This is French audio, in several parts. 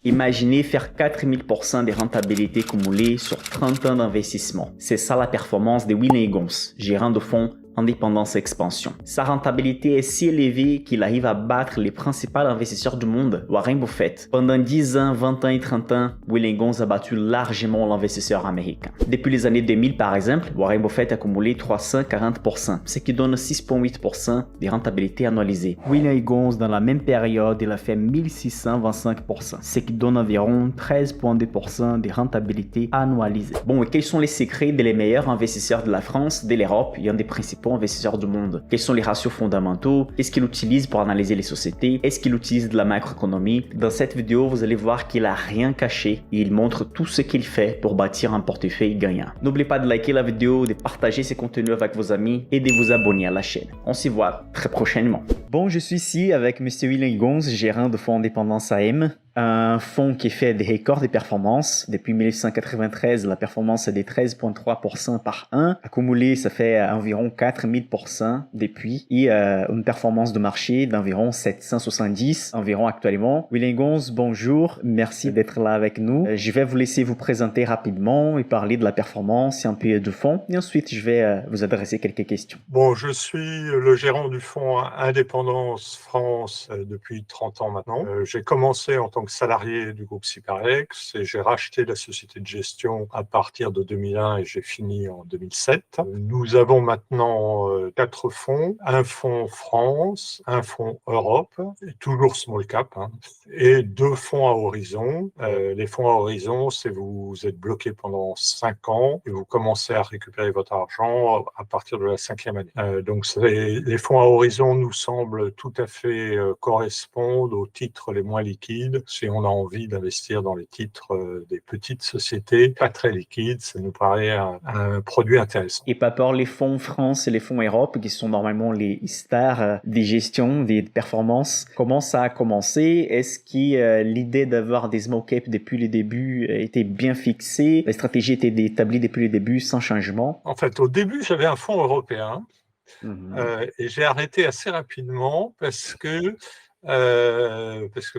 Imaginez faire 4000% des rentabilités cumulées sur 30 ans d'investissement. C'est ça la performance de William Gons, gérant de fonds Indépendance Expansion. Sa rentabilité est si élevée qu'il arrive à battre les principaux investisseurs du monde, Warren Buffett. Pendant 10 ans, 20 ans et 30 ans, William Gons a battu largement l'investisseur américain. Depuis les années 2000 par exemple, Warren Buffett a cumulé 340%, ce qui donne 6,8% de rentabilité annualisée. William Gons, dans la même période, il a fait 1625%, ce qui donne environ 13,2% de rentabilité annualisée. Bon, et quels sont les secrets des meilleurs investisseurs de la France, de l'Europe et un des principaux investisseurs du monde? Quels sont les ratios fondamentaux? Qu'est-ce qu'il utilise pour analyser les sociétés? Est-ce qu'il utilise de la macroéconomie? Dans cette vidéo, vous allez voir qu'il a rien caché et il montre tout ce qu'il fait pour bâtir un portefeuille gagnant. N'oubliez pas de liker la vidéo, de partager ces contenus avec vos amis et de vous abonner à la chaîne. On s'y voit très prochainement. Bon, je suis ici avec M. William Gons, gérant de fonds Indépendance AM. Un fonds qui fait des records de performance. Depuis 1993, la performance est de 13,3% par an. Accumulé, ça fait environ 4000% depuis. Et une performance de marché d'environ 770 environ actuellement. William Gons, bonjour. Merci d'être là avec nous. Je vais vous laisser vous présenter rapidement et parler de la performance et un peu de fonds. Et ensuite, je vais vous adresser quelques questions. Bon, je suis le gérant du fonds Indépendance France depuis 30 ans maintenant. J'ai commencé en tant que salarié du groupe Syparex et j'ai racheté la société de gestion à partir de 2001 et j'ai fini en 2007. Nous avons maintenant 4 fonds, un fonds France, un fonds Europe, et toujours small cap, et 2 fonds à horizon. Les fonds à horizon, c'est vous êtes bloqué pendant 5 ans et vous commencez à récupérer votre argent à partir de la 5e année. Donc les fonds à horizon nous semblent tout à fait correspondre aux titres les moins liquides. Si on a envie d'investir dans les titres des petites sociétés, pas très liquides, ça nous paraît un produit intéressant. Et par rapport les fonds France et les fonds Europe, qui sont normalement les stars des gestions, des performances, comment ça a commencé? Est-ce que l'idée d'avoir des small caps depuis le début était bien fixée? La stratégie était établie depuis le début sans changement? En fait, au début, j'avais un fonds européen et j'ai arrêté assez rapidement parce que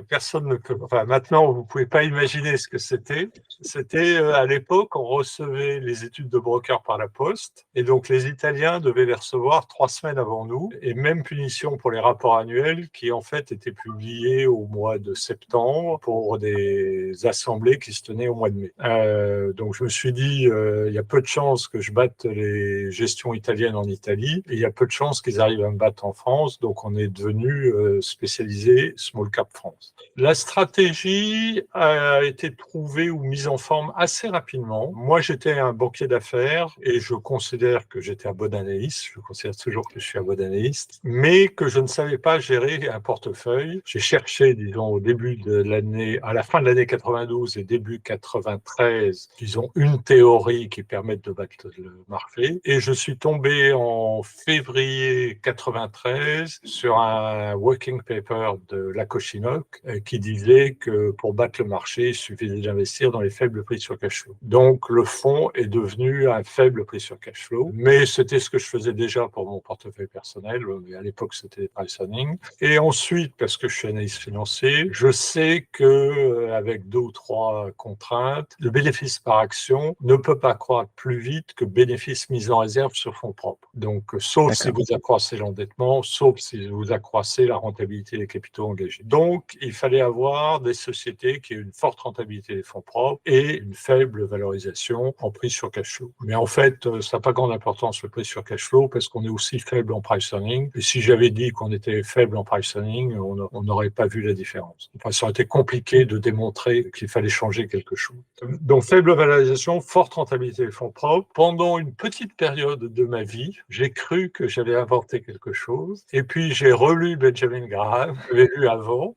personne ne peut. Enfin, maintenant, vous pouvez pas imaginer ce que c'était. C'était à l'époque, on recevait les études de broker par la poste, et donc les Italiens devaient les recevoir 3 semaines avant nous. Et même punition pour les rapports annuels, qui en fait étaient publiés au mois de septembre pour des assemblées qui se tenaient au mois de mai. Donc je me suis dit, il y a peu de chances que je batte les gestions italiennes en Italie, et il y a peu de chances qu'ils arrivent à me battre en France. Donc on est devenu spécialisé Small Cap France. La stratégie a été trouvée ou mise en forme assez rapidement. Moi, j'étais un banquier d'affaires et je considère que j'étais un bon analyste. Je considère toujours que je suis un bon analyste, mais que je ne savais pas gérer un portefeuille. J'ai cherché, disons, au début de l'année, à la fin de l'année 92 et début 93, disons, une théorie qui permette de battre le marché. Et je suis tombé en février 93 sur un working paper de Lacochinok qui disait que pour battre le marché, il suffisait d'investir dans les faibles prix sur cash flow. Donc le fonds est devenu un faible prix sur cash flow, mais c'était ce que je faisais déjà pour mon portefeuille personnel, mais à l'époque c'était les price earnings. Et ensuite, parce que je suis analyste financier, je sais que avec 2 ou 3 contraintes, le bénéfice par action ne peut pas croître plus vite que bénéfice mis en réserve sur fonds propres. Donc sauf si vous accroissez l'endettement, sauf si vous accroissez la rentabilité des capitaux engagés. Donc il fallait avoir des sociétés qui aient une forte rentabilité des fonds propres et une faible valorisation en prix sur cash flow. Mais en fait, ça n'a pas grande importance le prix sur cash flow parce qu'on est aussi faible en price earning. Et si j'avais dit qu'on était faible en price earning, on n'aurait pas vu la différence. Enfin, ça aurait été compliqué de démontrer qu'il fallait changer quelque chose. Donc faible valorisation, forte rentabilité des fonds propres. Pendant une petite période de ma vie, j'ai cru que j'avais inventé quelque chose. Et puis j'ai relu Benjamin Graham, que j'avais lu avant,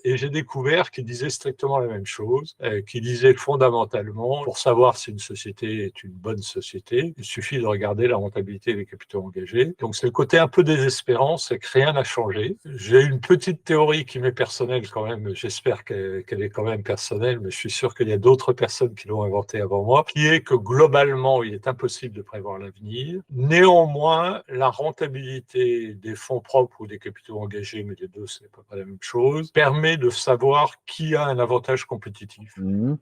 et j'ai découvert qu'il disait strictement la même chose, qu'il disait fondamentalement, pour savoir si une société est une bonne société, il suffit de regarder la rentabilité des capitaux engagés. Donc c'est le côté un peu désespérant, c'est que rien n'a changé. J'ai une petite théorie qui m'est personnelle quand même, j'espère qu'elle est quand même personnelle, mais je suis sûr qu'il y a d'autres personnes qui l'ont inventée avant moi, qui est que globalement, il est impossible de prévoir l'avenir. Néanmoins, la rentabilité des fonds propres ou des capitaux engagés, mais les deux, c'est à peu près la même chose, permet de savoir qui a un avantage compétitif. Mhm.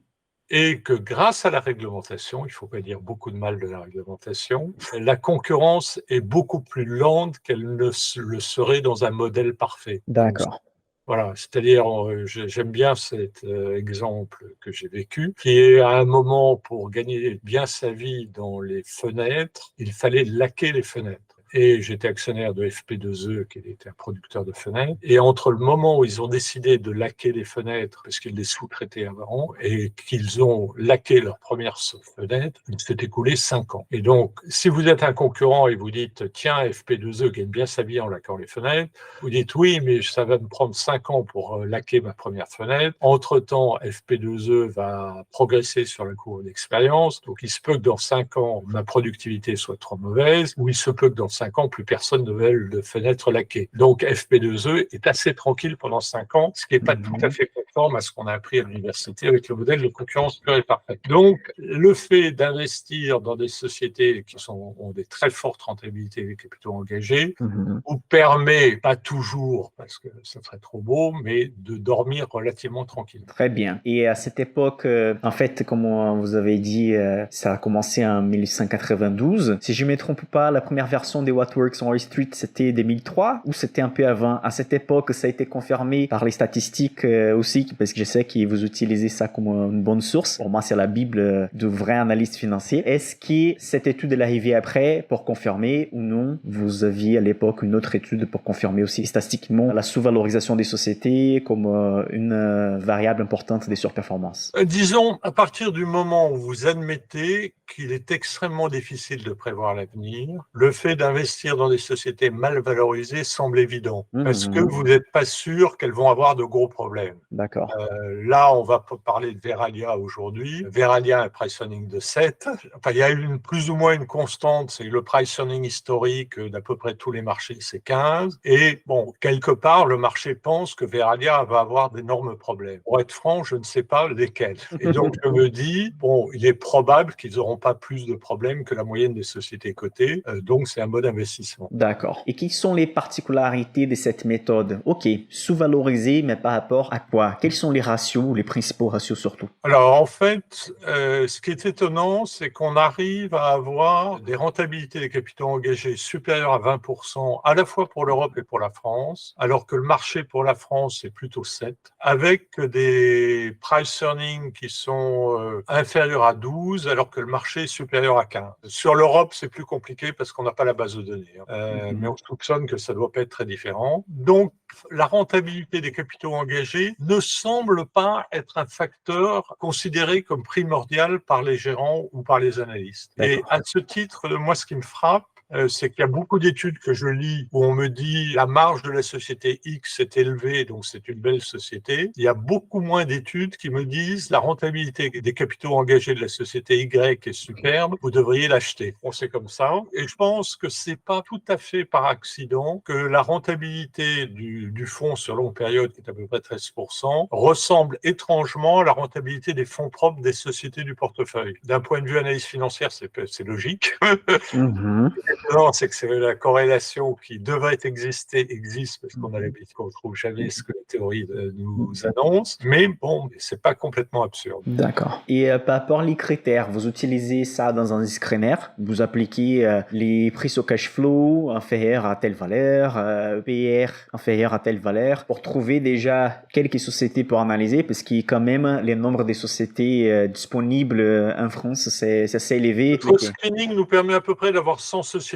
Et que grâce à la réglementation, il ne faut pas dire beaucoup de mal de la réglementation, la concurrence est beaucoup plus lente qu'elle ne le serait dans un modèle parfait. D'accord. Voilà, c'est-à-dire, j'aime bien cet exemple que j'ai vécu, qui est à un moment, pour gagner bien sa vie dans les fenêtres, il fallait laquer les fenêtres. Et j'étais actionnaire de FP2E, qui était un producteur de fenêtres. Et entre le moment où ils ont décidé de laquer les fenêtres, parce qu'ils les sous-traitaient avant, et qu'ils ont laqué leurs premières fenêtres, il s'est écoulé 5 ans. Et donc, si vous êtes un concurrent et vous dites, tiens, FP2E gagne bien sa vie en laquant les fenêtres, vous dites, oui, mais ça va me prendre 5 ans pour laquer ma première fenêtre. Entre-temps, FP2E va progresser sur la courbe d'expérience. Donc, il se peut que dans 5 ans, ma productivité soit trop mauvaise, ou il se peut que dans 5 ans, plus personne ne veuille de fenêtre laquée. Donc, FP2E est assez tranquille pendant 5 ans, ce qui n'est pas tout à fait conforme à ce qu'on a appris à l'université avec le modèle de concurrence pure et parfaite. Donc, le fait d'investir dans des sociétés qui ont des très fortes rentabilités, des capitaux engagés, vous permet, pas toujours, parce que ça serait trop beau, mais de dormir relativement tranquille. Très bien. Et à cette époque, en fait, comme vous avez dit, ça a commencé en 1892. Si je ne me trompe pas, la première version des What Works on Wall Street, c'était 2003 ou c'était un peu avant? À cette époque, ça a été confirmé par les statistiques aussi, parce que je sais que vous utilisez ça comme une bonne source. Pour moi, c'est la Bible de vrais analystes financiers. Est-ce que cette étude est arrivée après pour confirmer ou non? Vous aviez à l'époque une autre étude pour confirmer aussi statistiquement la sous-valorisation des sociétés comme une variable importante des surperformances. Disons, à partir du moment où vous admettez qu'il est extrêmement difficile de prévoir l'avenir, le fait d'investir dans des sociétés mal valorisées semble évident, parce que vous n'êtes pas sûr qu'elles vont avoir de gros problèmes. D'accord. Là, on va parler de Verallia aujourd'hui. Verallia a un price earning de 7. Enfin, il y a plus ou moins une constante, c'est le price earning historique d'à peu près tous les marchés, c'est 15. Et bon, quelque part, le marché pense que Verallia va avoir d'énormes problèmes. Pour être franc, je ne sais pas lesquels. Et donc, je me dis, bon, il est probable qu'ils n'auront pas plus de problèmes que la moyenne des sociétés cotées. Donc, c'est un bon investissement. D'accord. Et quelles sont les particularités de cette méthode? Ok, sous-valorisé, mais par rapport à quoi? Quels sont les ratios, les principaux ratios surtout? Alors, en fait, ce qui est étonnant, c'est qu'on arrive à avoir des rentabilités des capitaux engagés supérieures à 20%, à la fois pour l'Europe et pour la France, alors que le marché pour la France est plutôt 7, avec des price earnings qui sont inférieurs à 12, alors que le marché est supérieur à 15. Sur l'Europe, c'est plus compliqué parce qu'on n'a pas la base de données, mais on soupçonne que ça ne doit pas être très différent. Donc, la rentabilité des capitaux engagés ne semble pas être un facteur considéré comme primordial par les gérants ou par les analystes. Et à ce titre, moi, ce qui me frappe, c'est qu'il y a beaucoup d'études que je lis où on me dit la marge de la société X est élevée, donc c'est une belle société. Il y a beaucoup moins d'études qui me disent la rentabilité des capitaux engagés de la société Y est superbe, vous devriez l'acheter. Bon, c'est comme ça. Et je pense que c'est pas tout à fait par accident que la rentabilité du fonds sur longue période, qui est à peu près 13%, ressemble étrangement à la rentabilité des fonds propres des sociétés du portefeuille. D'un point de vue analyse financière, c'est logique. Non, c'est que la corrélation qui devrait exister existe parce qu'on a l'habitude qu'on ne trouve jamais ce que la théorie nous annonce, mais bon, c'est pas complètement absurde. D'accord. Et par rapport aux critères, vous utilisez ça dans un screener, vous appliquez les prix au cash flow inférieurs à telle valeur, PR inférieur à telle valeur, pour trouver déjà quelques sociétés pour analyser, parce qu'il y a quand même le nombre de sociétés disponibles en France, c'est assez élevé. Le screening nous permet à peu près d'avoir 100 sociétés.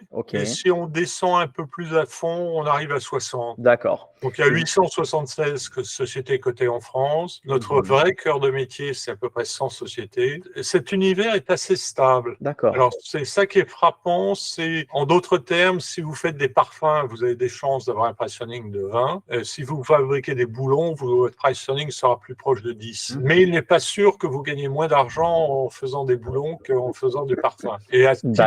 Okay. Et si on descend un peu plus à fond, on arrive à 60. D'accord. Donc, il y a 876 sociétés cotées en France. Notre vrai cœur de métier, c'est à peu près 100 sociétés. Et cet univers est assez stable. D'accord. Alors, c'est ça qui est frappant. C'est, en d'autres termes, si vous faites des parfums, vous avez des chances d'avoir un price earning de 20. Si vous fabriquez des boulons, votre price earning sera plus proche de 10. Mais il n'est pas sûr que vous gagnez moins d'argent en faisant des boulons qu'en faisant du parfum. Et à titre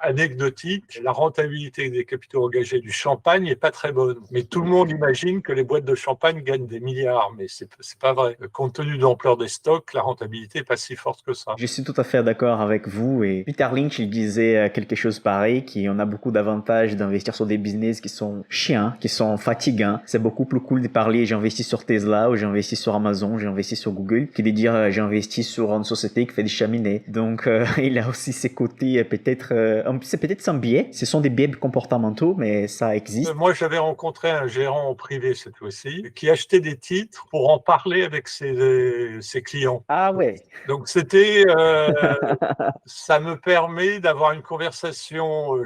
anecdotique, la rentabilité des capitaux engagés du champagne n'est pas très bonne. Mais tout le monde imagine que les boîtes de champagne gagnent des milliards, mais c'est pas vrai. Compte tenu de l'ampleur des stocks, la rentabilité n'est pas si forte que ça. Je suis tout à fait d'accord avec vous et Peter Lynch il disait quelque chose pareil, qu'on a beaucoup d'avantages d'investir sur des business qui sont chiants, qui sont fatigants. C'est beaucoup plus cool de parler j'ai investi sur Tesla ou j'ai investi sur Amazon, j'ai investi sur Google que de dire j'ai investi sur une société qui fait des cheminées. Donc il a aussi ses côtés peut-être, c'est peut-être sans biais, ce sont des biais comportementaux mais ça existe. Moi j'avais rencontré un gérant en privé cette fois-ci qui achetait des titres pour en parler avec ses clients. Ah ouais. Donc c'était, ça me permet d'avoir une conversation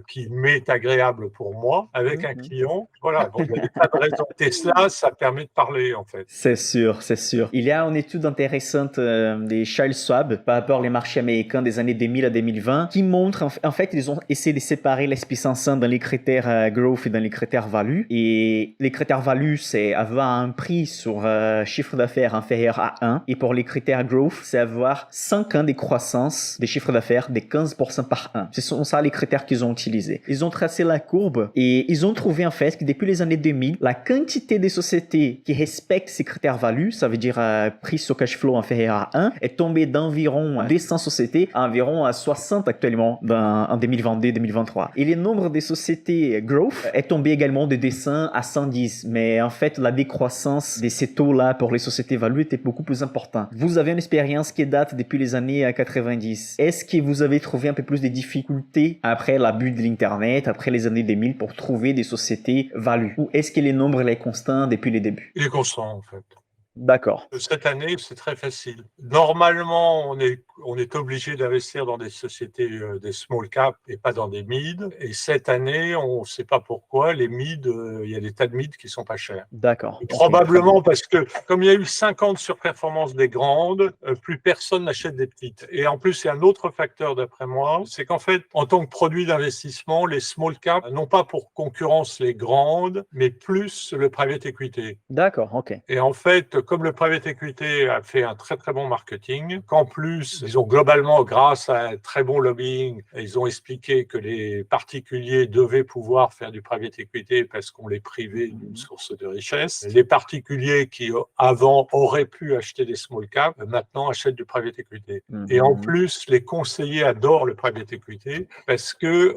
qui m'est agréable pour moi avec un client. Voilà, bon, il y a des tas de raisons. Tesla, ça permet de parler en fait. C'est sûr, c'est sûr. Il y a une étude intéressante des Charles Schwab par rapport aux marchés américains des années 2000 à 2020 qui montre, en fait, ils ont essayé de séparer l'espèce ensemble dans les critères growth et dans les critères value. Et les critères value, c'est avoir un prix sur chiffre d'affaires inférieur à 1. Et pour les critères growth, c'est avoir 5 ans de croissance des chiffres d'affaires de 15% par an. Ce sont ça les critères qu'ils ont utilisés. Ils ont tracé la courbe et ils ont trouvé en fait que depuis les années 2000, la quantité des sociétés qui respectent ces critères value, ça veut dire prix sur cash flow inférieur à 1, est tombée d'environ 200 sociétés à environ 60 actuellement en 2022-2023. Et le nombre des sociétés growth est tombé également de 200 à 110. Mais en fait, la décroissance de ces taux-là pour les sociétés value était beaucoup plus importante. Vous avez une expérience qui date depuis les années 90. Est-ce que vous avez trouvé un peu plus de difficultés après la bulle de l'Internet, après les années 2000 pour trouver des sociétés value? Ou est-ce que les nombres sont constants depuis les débuts? Il est constant en fait. D'accord. Cette année, c'est très facile. Normalement, on est obligé d'investir dans des sociétés, des small cap et pas dans des mid. Et cette année, on ne sait pas pourquoi, les mid, il y a des tas de mid qui sont pas chers. D'accord. Probablement parce que, comme il y a eu 50 surperformances des grandes, plus personne n'achète des petites. Et en plus, il y a un autre facteur d'après moi, c'est qu'en fait, en tant que produit d'investissement, les small cap n'ont pas pour concurrence les grandes, mais plus le private equity. D'accord, ok. Et en fait, comme le private equity a fait un très très bon marketing, qu'en plus, ils ont globalement, grâce à un très bon lobbying, ils ont expliqué que les particuliers devaient pouvoir faire du private equity parce qu'on les privait d'une source de richesse. Les particuliers qui avant auraient pu acheter des small caps, maintenant achètent du private equity. Et en plus, les conseillers adorent le private equity parce que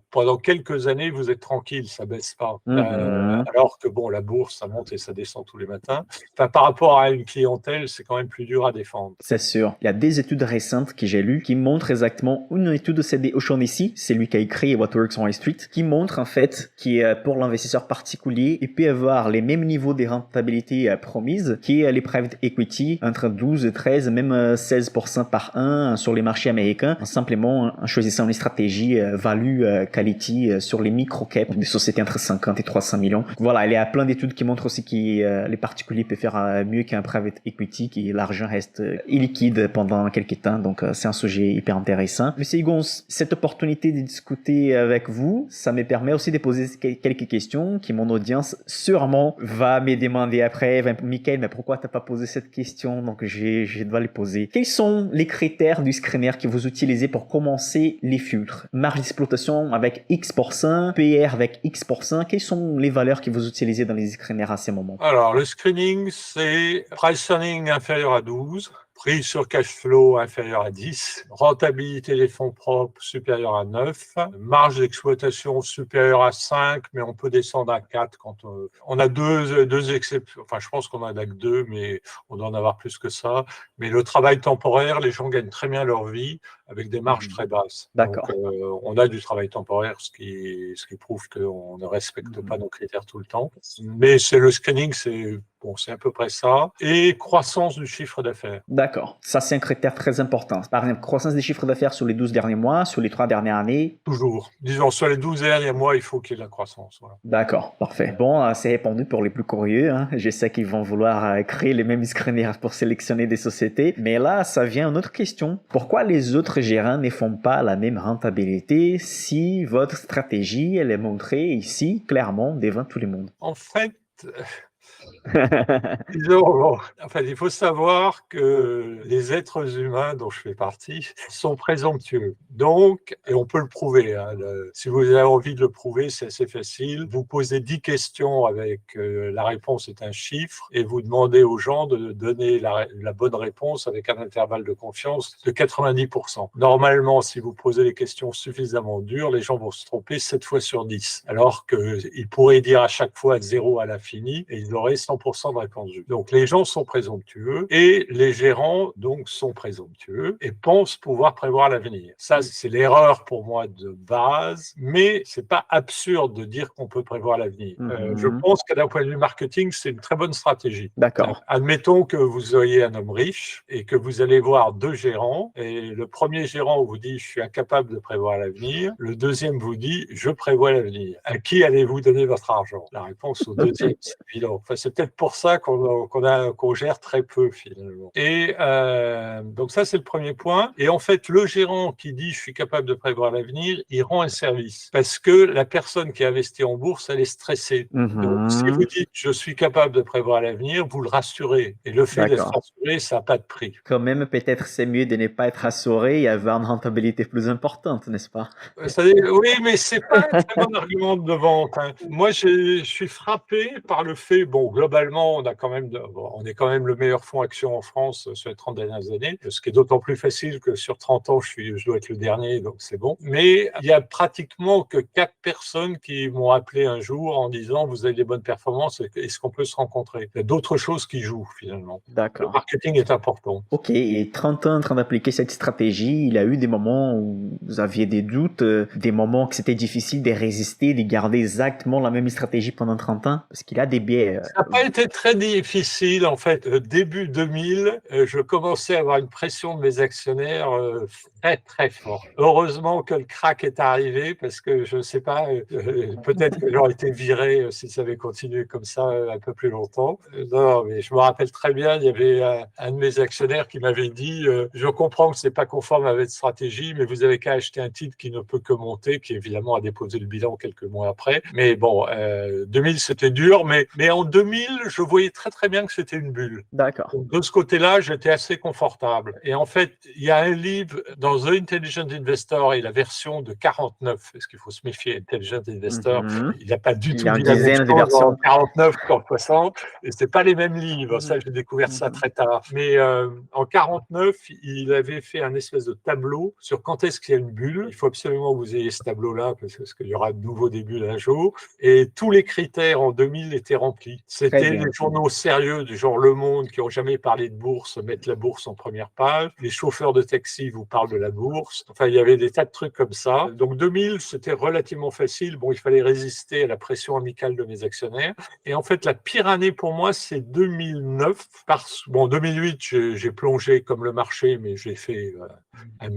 pendant quelques années, vous êtes tranquille, ça baisse pas. Alors que bon, la bourse, ça monte et ça descend tous les matins. Enfin, par rapport à une clientèle, c'est quand même plus dur à défendre. C'est sûr. Il y a des études récentes que j'ai lues qui montrent exactement une étude de CD O'Shaughnessy, c'est lui qui a écrit What Works on Wall Street, qui montre en fait que pour l'investisseur particulier, il peut avoir les mêmes niveaux de rentabilité promises que les private equity, entre 12, 13, même 16% par an sur les marchés américains, simplement en choisissant une stratégie value quality sur les micro-caps des sociétés entre 50 et 300 millions. Voilà, il y a plein d'études qui montrent aussi que les particuliers peuvent faire mieux qu'un private equity, que l'argent reste illiquide pendant quelques temps. Donc, c'est un sujet hyper intéressant. Monsieur Higons, cette opportunité de discuter avec vous, ça me permet aussi de poser quelques questions que mon audience sûrement va me demander après. Michael, mais pourquoi t'as pas posé cette question? Donc, je dois les poser. Quels sont les critères du screener que vous utilisez pour commencer les filtres? Marge d'exploitation avec X%, PR avec X%. Quelles sont les valeurs que vous utilisez dans les screeners à ces moments? Alors, le screening, c'est price earning inférieur à 12, prix sur cash flow inférieur à 10, rentabilité des fonds propres supérieure à 9, marge d'exploitation supérieure à 5, mais on peut descendre à 4 quand on a deux exceptions. Enfin, je pense qu'on en a que 2, mais on doit en avoir plus que ça. Mais le travail temporaire, les gens gagnent très bien leur vie avec des marges très basses. D'accord. Donc, on a du travail temporaire, ce qui prouve qu'on ne respecte pas nos critères tout le temps. Mais c'est le screening, c'est à peu près ça. Et croissance du chiffre d'affaires. D'accord. Ça, c'est un critère très important. Par exemple, croissance des chiffres d'affaires sur les 12 derniers mois, sur les 3 dernières années. Toujours. Disons, sur les 12 derniers mois, il faut qu'il y ait de la croissance. Voilà. D'accord, parfait. Bon, c'est répondu pour les plus curieux. Je sais qu'ils vont vouloir créer les mêmes screeners pour sélectionner des sociétés. Mais là, ça vient à une autre question. Pourquoi les autres gérants ne font pas la même rentabilité si votre stratégie, elle est montrée ici, clairement, devant tout le monde? En fait, Disons, bon, enfin, il faut savoir que les êtres humains dont je fais partie sont présomptueux. Donc, et on peut le prouver, hein, si vous avez envie de le prouver, c'est assez facile. Vous posez 10 questions avec la réponse est un chiffre et vous demandez aux gens de donner la bonne réponse avec un intervalle de confiance de 90%. Normalement, si vous posez les questions suffisamment dures, les gens vont se tromper 7 fois sur 10, alors qu'ils pourraient dire à chaque fois 0 à l'infini et ils auraient 100% de réponse. Donc les gens sont présomptueux et les gérants donc sont présomptueux et pensent pouvoir prévoir l'avenir. Ça, c'est l'erreur pour moi de base, mais c'est pas absurde de dire qu'on peut prévoir l'avenir. Je pense que d'un point de vue marketing, c'est une très bonne stratégie. D'accord. Admettons que vous soyez un homme riche et que vous allez voir 2 gérants et le premier gérant vous dit « je suis incapable de prévoir l'avenir », le deuxième vous dit « je prévois l'avenir ». À qui allez-vous donner votre argent? La réponse au deuxième, c'est évident. Enfin, c'est peut-être pour ça qu'on gère très peu finalement. Et donc ça, c'est le premier point. Et en fait, le gérant qui dit « je suis capable de prévoir l'avenir », il rend un service parce que la personne qui investit en bourse, elle est stressée. Donc, si vous dites « je suis capable de prévoir l'avenir », vous le rassurez. Et le fait d'être rassuré, ça n'a pas de prix. Quand même, peut-être c'est mieux de ne pas être assuré et avoir une rentabilité plus importante, n'est-ce pas? Oui, mais c'est pas un très bon argument de vente, hein. Moi, je suis frappé par le fait, bon, globalement, on est quand même le meilleur fonds action en France sur les 30 dernières années, ce qui est d'autant plus facile que sur 30 ans, je dois être le dernier, donc c'est bon. Mais il y a pratiquement que 4 personnes qui m'ont appelé un jour en disant vous avez des bonnes performances, est-ce qu'on peut se rencontrer? Il y a d'autres choses qui jouent finalement. D'accord. Le marketing est important. Ok, et 30 ans en train d'appliquer cette stratégie, il y a eu des moments où vous aviez des doutes, des moments que c'était difficile de résister, de garder exactement la même stratégie pendant 30 ans, parce qu'il y a des biais. Ça n'a pas été très difficile en fait. Début 2000, je commençais à avoir une pression de mes actionnaires très très forte. Heureusement que le crack est arrivé parce que je ne sais pas, peut-être que j'aurais été viré si ça avait continué comme ça un peu plus longtemps. Non, mais je me rappelle très bien, il y avait un de mes actionnaires qui m'avait dit je comprends que c'est pas conforme à votre stratégie, mais vous avez qu'à acheter un titre qui ne peut que monter, qui évidemment a déposé le bilan quelques mois après. Mais bon, 2000 c'était dur, mais en 2000 je voyais très très bien que c'était une bulle. D'accord. Donc, de ce côté-là, j'étais assez confortable. Et en fait, il y a un livre dans The Intelligent Investor et la version de 49, parce qu'il faut se méfier, Intelligent Investor, il n'a pas du tout dit la même chose en 49 qu'en 60, et c'est pas les mêmes livres. Ça, j'ai découvert ça très tard. Mais en 49, il avait fait un espèce de tableau sur quand est-ce qu'il y a une bulle. Il faut absolument que vous ayez ce tableau-là, parce qu'il y aura de nouveaux débuts un jour. Et tous les critères en 2000 étaient remplis. C'était les journaux sérieux du genre Le Monde qui n'ont jamais parlé de bourse, mettre la bourse en première page. Les chauffeurs de taxi vous parlent de la bourse. Enfin, il y avait des tas de trucs comme ça. Donc 2000, c'était relativement facile. Bon, il fallait résister à la pression amicale de mes actionnaires. Et en fait, la pire année pour moi, c'est 2009. Bon, 2008, j'ai plongé comme le marché, mais j'ai fait un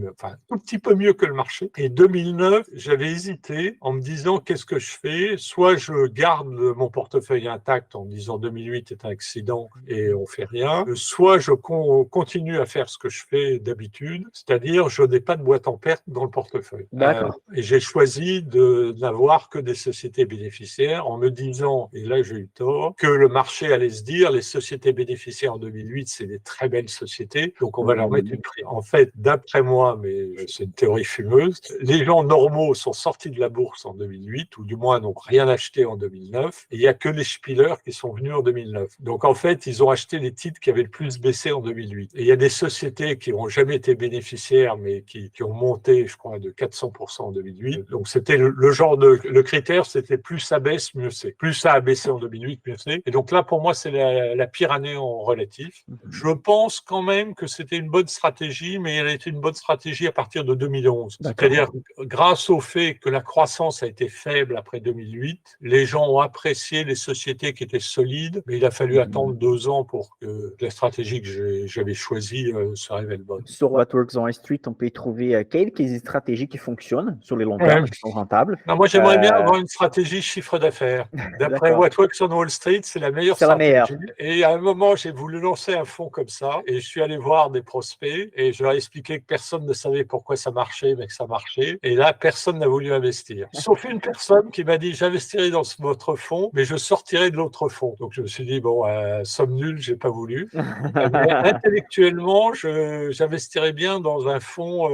tout petit peu mieux que le marché. Et 2009, j'avais hésité en me disant qu'est-ce que je fais? Soit je garde mon portefeuille intact en me disant 2008 est un accident et on fait rien, soit je continue à faire ce que je fais d'habitude, c'est-à-dire je n'ai pas de boîte en perte dans le portefeuille. D'accord. Et j'ai choisi de n'avoir que des sociétés bénéficiaires en me disant, et là j'ai eu tort, que le marché allait se dire les sociétés bénéficiaires en 2008, c'est des très belles sociétés, donc on va leur mettre une prime. En fait, d'après moi, mais c'est une théorie fumeuse, les gens normaux sont sortis de la bourse en 2008, ou du moins n'ont rien acheté en 2009, et il n'y a que les Spillers qui sont venus en 2009. Donc en fait, ils ont acheté les titres qui avaient le plus baissé en 2008. Et il y a des sociétés qui n'ont jamais été bénéficiaires, mais qui ont monté, je crois, de 400% en 2008. Donc c'était le genre le critère, c'était plus ça baisse, mieux c'est. Plus ça a baissé en 2008, mieux c'est. Et donc là, pour moi, c'est la pire année en relatif. Je pense quand même que c'était une bonne stratégie, mais elle a été une bonne stratégie à partir de 2011. C'est-à-dire, grâce au fait que la croissance a été faible après 2008, les gens ont apprécié les sociétés qui étaient solides, mais il a fallu attendre 2 ans pour que la stratégie que j'avais choisie se révèle bonne. Sur What Works on High Street, on peut y trouver quelques stratégies qui fonctionnent sur les longs termes, qui sont rentables. Non, moi, j'aimerais bien avoir une stratégie chiffre d'affaires. D'après What Works on Wall Street, c'est la meilleure stratégie. Et à un moment, j'ai voulu lancer un fonds comme ça, et je suis allé allé voir des prospects et je leur ai expliqué que personne ne savait pourquoi ça marchait, mais que ça marchait. Et là, personne n'a voulu investir. Sauf une personne qui m'a dit, j'investirai dans votre fonds, mais je sortirai de l'autre fonds. Donc, je me suis dit, bon, somme nulle, j'ai pas voulu. Mais intellectuellement, j'investirais bien dans un fonds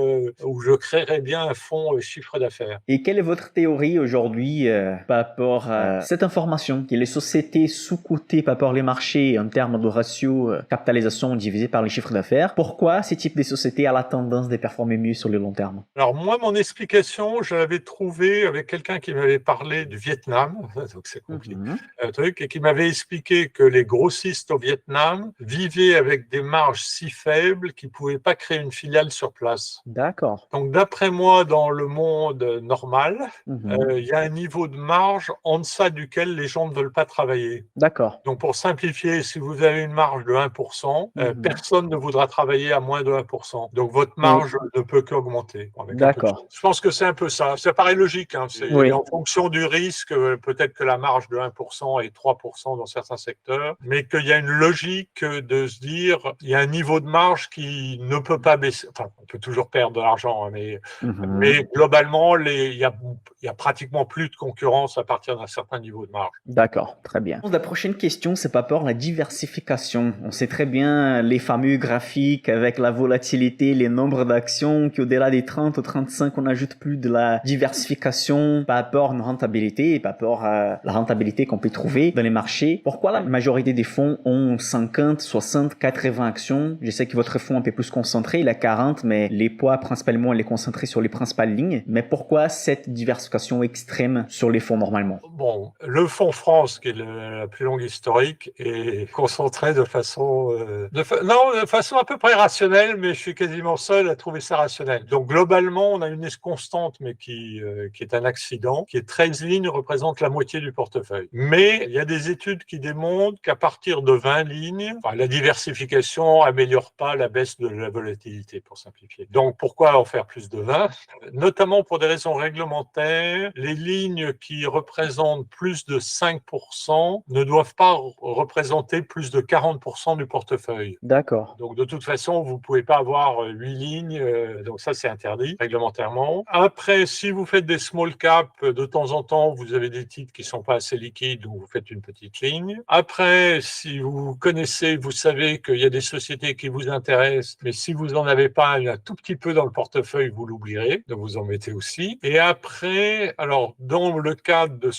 où je créerais bien un fonds chiffre d'affaires. Et quelle est votre théorie aujourd'hui par rapport à cette information que les sociétés sous-cotées par rapport aux marchés en termes de ratio capitalisation divisé par les chiffres d'affaires? Pourquoi ce type de société a la tendance de performer mieux sur le long terme? Alors moi, mon explication, je l'avais trouvée avec quelqu'un qui m'avait parlé du Vietnam, donc c'est compliqué, un truc, et qui m'avait expliqué que les grossistes au Vietnam vivaient avec des marges si faibles qu'ils ne pouvaient pas créer une filiale sur place. D'accord. Donc d'après moi, dans le monde normal, il y a un niveau de marge en deçà duquel les gens ne veulent pas travailler. D'accord. Donc pour simplifier, si vous avez une marge de 1%, personne ne voudra travailler à moins de 1%. Donc votre marge ne peut qu'augmenter. D'accord. Je pense que c'est un peu ça. Ça paraît logique. Hein. Oui. En fonction du risque, peut-être que la marge de 1% est 3% dans certains secteurs, mais qu'il y a une logique de se dire, il y a un niveau de marge qui ne peut pas baisser. Enfin, on peut toujours perdre de l'argent, hein, mais globalement, il y a pratiquement plus de concurrence à partir d'un certain niveau de marge. D'accord, très bien. La prochaine question, c'est par rapport à la diversification. On sait très bien les fameux graphiques avec la volatilité, les nombres d'actions, qu'au-delà des 30 ou 35, on ajoute plus de la diversification par rapport à une rentabilité et par rapport à la rentabilité qu'on peut trouver dans les marchés. Pourquoi la majorité des fonds ont 50, 60, 80 actions? Je sais que votre fonds est un peu plus concentré, il a 40, mais les poids principalement, il est concentré sur les principales lignes. Mais pourquoi cette diversification extrême sur les fonds normalement? Bon, le fonds France, qui est la plus longue historique, est concentré de façon, de façon à peu près rationnelle, mais je suis quasiment seul à trouver ça rationnel. Donc globalement, on a une constante, mais qui est un accident, qui est 13 lignes représente la moitié du portefeuille. Mais il y a des études qui démontrent qu'à partir de 20 lignes, la diversification améliore pas la baisse de la volatilité, pour simplifier. Donc pourquoi en faire plus de 20? Notamment pour des raisons réglementaires, les lignes qui représentent plus de 5% ne doivent pas représenter plus de 40% du portefeuille. D'accord. Donc de toute façon, vous ne pouvez pas avoir 8 lignes, donc ça c'est interdit réglementairement. Après, si vous faites des small caps, de temps en temps, vous avez des titres qui ne sont pas assez liquides, donc vous faites une petite ligne. Après, si vous connaissez, vous savez qu'il y a des sociétés qui vous intéressent, mais si vous n'en avez pas un tout petit peu dans le portefeuille, vous l'oublierez, donc vous en mettez aussi. Et après, alors dans le cadre de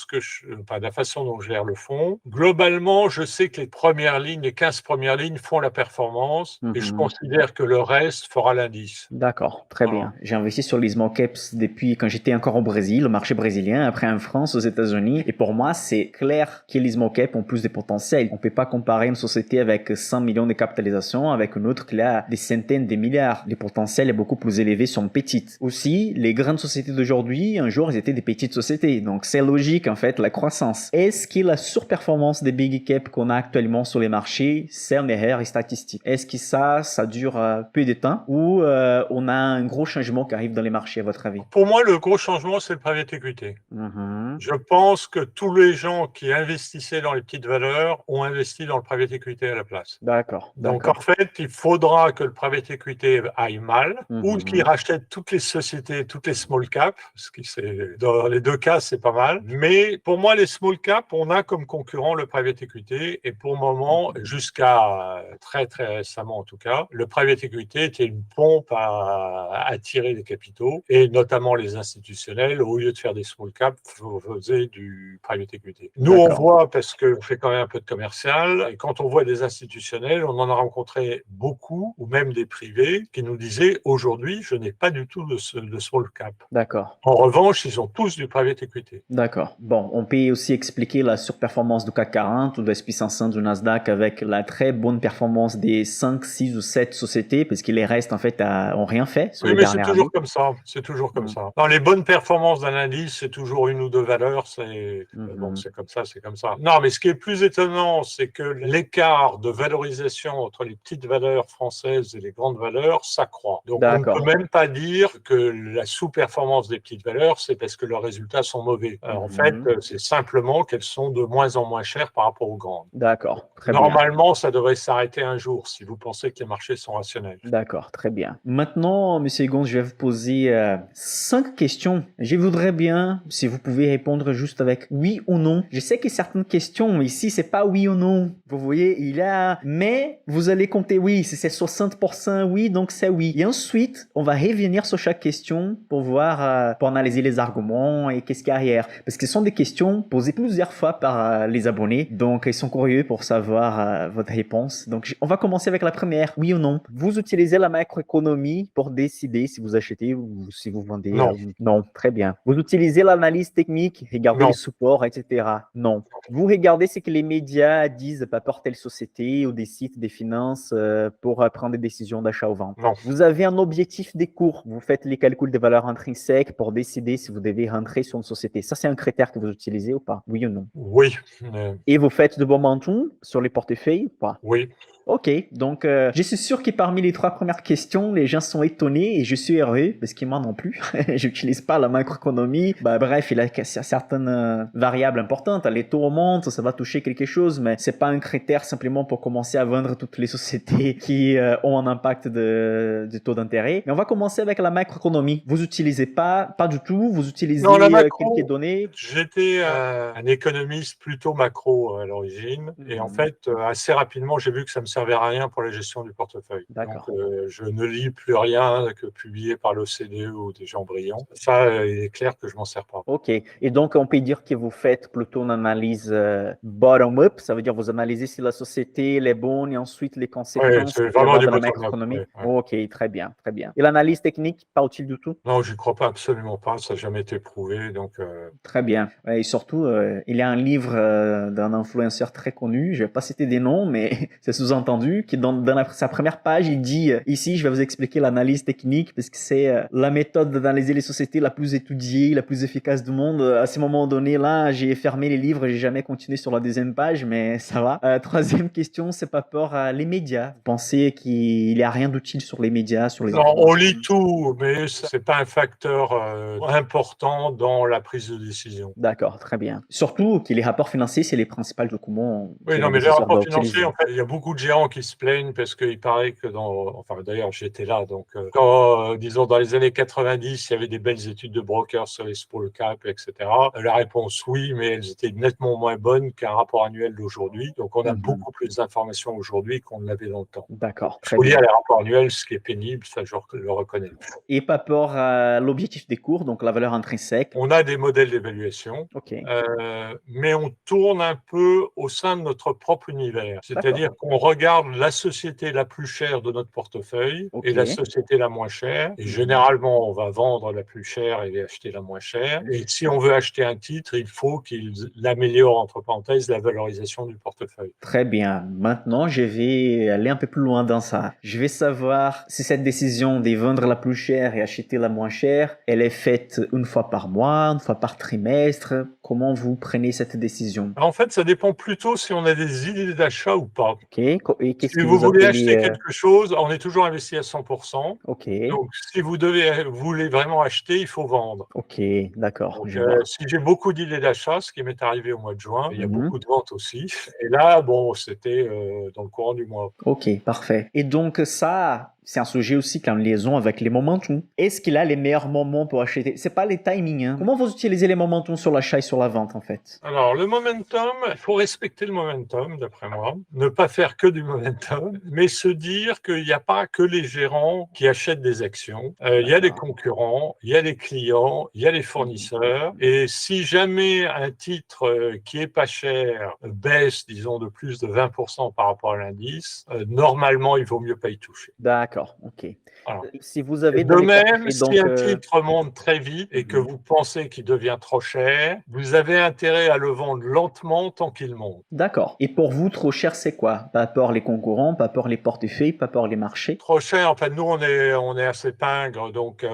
la façon dont je gère le fonds, globalement, je sais que les premières lignes, les 15 premières lignes font la performance et je considère que le reste fera l'indice. D'accord, très bien. J'ai investi sur les small caps depuis quand j'étais encore au Brésil, au marché brésilien, après en France, aux États-Unis. Et pour moi, c'est clair que les small caps ont plus de potentiel. On peut pas comparer une société avec 100 millions de capitalisation avec une autre qui a des centaines de milliards. Le potentiel est beaucoup plus élevé sur une petite. Aussi, les grandes sociétés d'aujourd'hui, un jour, elles étaient des petites sociétés. Donc, c'est logique, en fait, la croissance. Est-ce que la surperformance des big caps qu'on a actuellement sur les marchés, c'est une erreur statistique? Est-ce que ça dure peu de temps ou on a un gros changement qui arrive dans les marchés, à votre avis? Pour moi, le gros changement, c'est le private equity. Je pense que tous les gens qui investissaient dans les petites valeurs ont investi dans le private equity à la place. D'accord. Donc, en fait, il faudra que le private equity aille mal ou qu'il rachète toutes les sociétés, toutes les small caps, parce que dans les deux cas, c'est pas mal. Mais pour moi, les small caps, on a comme concurrent le private equity et pour le moment, jusqu'à très, très récemment en tout cas, le private equity était une pompe à attirer des capitaux et notamment les institutionnels, au lieu de faire des small caps, faisaient du private equity. Nous, on voit, parce qu'on fait quand même un peu de commercial, et quand on voit des institutionnels, on en a rencontré beaucoup, ou même des privés, qui nous disaient « Aujourd'hui, je n'ai pas du tout de small cap ». D'accord. En revanche, ils ont tous du private equity. D'accord. Bon, on peut aussi expliquer la surperformance du CAC 40 ou de S&P 500 du Nasdaq avec la très bonne performance des 5, 6 ou 7 sociétés, parce que les restes, en fait, ont rien fait sur les dernières années. C'est toujours comme ça. C'est toujours comme ça. Dans les bonnes performances d'un indice, c'est toujours une ou deux valeurs. Bon, c'est comme ça, c'est comme ça. Non, mais ce qui est plus étonnant, c'est que l'écart de valorisation entre les petites valeurs françaises et les grandes valeurs s'accroît. Donc, on ne peut même pas dire que la sous-performance des petites valeurs, c'est parce que leurs résultats sont mauvais. En fait, c'est simplement qu'elles sont de moins en moins chères par rapport aux grandes. D'accord. Normalement, ça devrait s'arrêter un jour. Si vous pensez que les marchés sont rationnels. D'accord, très bien. Maintenant, Monsieur Egon, je vais vous poser 5 questions. Je voudrais bien, si vous pouvez répondre juste avec oui ou non. Je sais que certaines questions ici, c'est pas oui ou non. Vous voyez, mais vous allez compter oui. Si c'est 60% oui, donc c'est oui. Et ensuite, on va revenir sur chaque question pour voir, pour analyser les arguments et qu'est-ce qu'il y a derrière. Parce que ce sont des questions posées plusieurs fois par les abonnés. Donc, ils sont curieux pour savoir votre réponse. Donc, on va commencer avec la première. Oui ou non? Vous utilisez la macroéconomie pour décider si vous achetez ou si vous vendez? Non. Non, très bien. Vous utilisez l'analyse technique, regardez Non. les supports, etc. Non. Vous regardez ce que les médias disent par rapport à telle société ou des sites des finances pour prendre des décisions d'achat ou vente? Non. Vous avez un objectif des cours. Vous faites les calculs des valeurs intrinsèques pour décider si vous devez rentrer sur une société. Ça, c'est un critère que vous utilisez ou pas? Oui ou non? Oui. Et vous faites de momentum sur les portefeuilles ou pas? Oui. Ok, donc je suis sûr que parmi les 3 premières questions, les gens sont étonnés et je suis heureux parce que moi non plus, j'utilise pas la macroéconomie. Bref, il y a certaines variables importantes. Les taux montent, ça va toucher quelque chose, mais c'est pas un critère simplement pour commencer à vendre toutes les sociétés qui ont un impact du taux d'intérêt. Mais on va commencer avec la macroéconomie. Vous utilisez pas du tout, vous utilisez Non, la macro, quelques données. j'étais un économiste plutôt macro à l'origine. Et en fait, assez rapidement, j'ai vu que ça me servait à rien pour la gestion du portefeuille. D'accord. Donc, je ne lis plus rien que publié par l'OCDE ou des gens brillants. Ça, il est clair que je m'en sers pas. Ok. Et donc, on peut dire que vous faites plutôt une analyse bottom-up. Ça veut dire vous analysez si la société elle est bonne et ensuite les Oui, conséquences c'est qu'il peut y vraiment avoir du dans la bottom-up. macroéconomie. Ouais, ouais. Ok, très bien, très bien. Et l'analyse technique, pas utile du tout? Non, j'y crois pas, absolument pas. Ça n'a jamais été prouvé. Donc, Très bien. Ouais, et surtout, il y a un livre d'un influenceur très connu, je vais pas citer des noms, mais c'est sous-entendu, qui dans sa première page, il dit ici, je vais vous expliquer l'analyse technique, parce que c'est la méthode d'analyser les sociétés la plus étudiée, la plus efficace du monde. À ce moment donné, là, j'ai fermé les livres, j'ai jamais continué sur la deuxième page, mais ça va. Troisième question, c'est par rapport à les médias. Vous pensez qu'il n'y a rien d'utile sur les médias, sur les non, on informations? lit tout, mais c'est pas un facteur important dans la prise de décision. D'accord, très bien. Surtout que les rapports financiers, c'est les principaux documents Oui, que non, mais les l'investisseur doit rapports utiliser. financiers, en fait, il y a beaucoup de gérants qui se plaignent parce qu'il paraît que enfin, d'ailleurs, j'étais là, donc, quand, disons, dans les années 90, il y avait des belles études de brokers sur les small cap, etc. La réponse, oui, mais elles étaient nettement moins bonnes qu'un rapport annuel d'aujourd'hui. Donc, on a beaucoup plus d'informations aujourd'hui qu'on ne l'avait dans le temps. D'accord, Il très faut bien. lire les rapports annuels, ce qui est pénible, ça, je le reconnais. Et par rapport à l'objectif des cours, donc la valeur intrinsèque. On a des modèles d'évaluation, Ok, mais on tourne un peu au sein de notre propre univers. C'est-à-dire qu'on regarde la société la plus chère de notre portefeuille ok. et la société la moins chère. Et généralement, on va vendre la plus chère et acheter la moins chère. Et si on veut acheter un titre, il faut qu'il améliore, entre parenthèses, la valorisation du portefeuille. Très bien. Maintenant, je vais aller un peu plus loin dans ça. Je vais savoir si cette décision de vendre la plus chère et acheter la moins chère, elle est faite une fois par mois, une fois par trimestre. Comment vous prenez cette décision? En fait, ça dépend plutôt si on a des idées d'achat ou pas. Ok. Et qu'est-ce Si que vous vous voulez appelez acheter quelque chose, on est toujours investi à 100%. Ok. Donc, si vous voulez vraiment acheter, il faut vendre. Ok, d'accord, Donc, je vois. si j'ai beaucoup d'idées d'achat, ce qui m'est arrivé au mois de juin, il y a Mhm. beaucoup de ventes aussi. Et là, bon, c'était dans le courant du mois. Ok, parfait. Et donc ça, c'est un sujet aussi qui est en liaison avec les momentum. Est-ce qu'il a les meilleurs moments pour acheter? C'est pas les timings, hein. Comment vous utilisez les momentum sur l'achat et sur la vente, en fait? Alors, le momentum, il faut respecter le momentum, d'après moi. Ne pas faire que du momentum, mais se dire qu'il n'y a pas que les gérants qui achètent des actions. Il y a des concurrents, il y a des clients, il y a des fournisseurs. Et si jamais un titre qui est pas cher baisse, disons, de plus de 20% par rapport à l'indice, normalement, il vaut mieux pas y toucher. D'accord, ok. Voilà. Si vous avez De dans les même, portefeuilles, si donc... un titre monte très vite et que vous pensez qu'il devient trop cher, vous avez intérêt à le vendre lentement tant qu'il monte. D'accord. Et pour vous, trop cher, c'est quoi? Pas rapport les concurrents, pas rapport les portefeuilles, pas rapport les marchés? Trop cher, enfin, nous, on est assez pingres. Donc,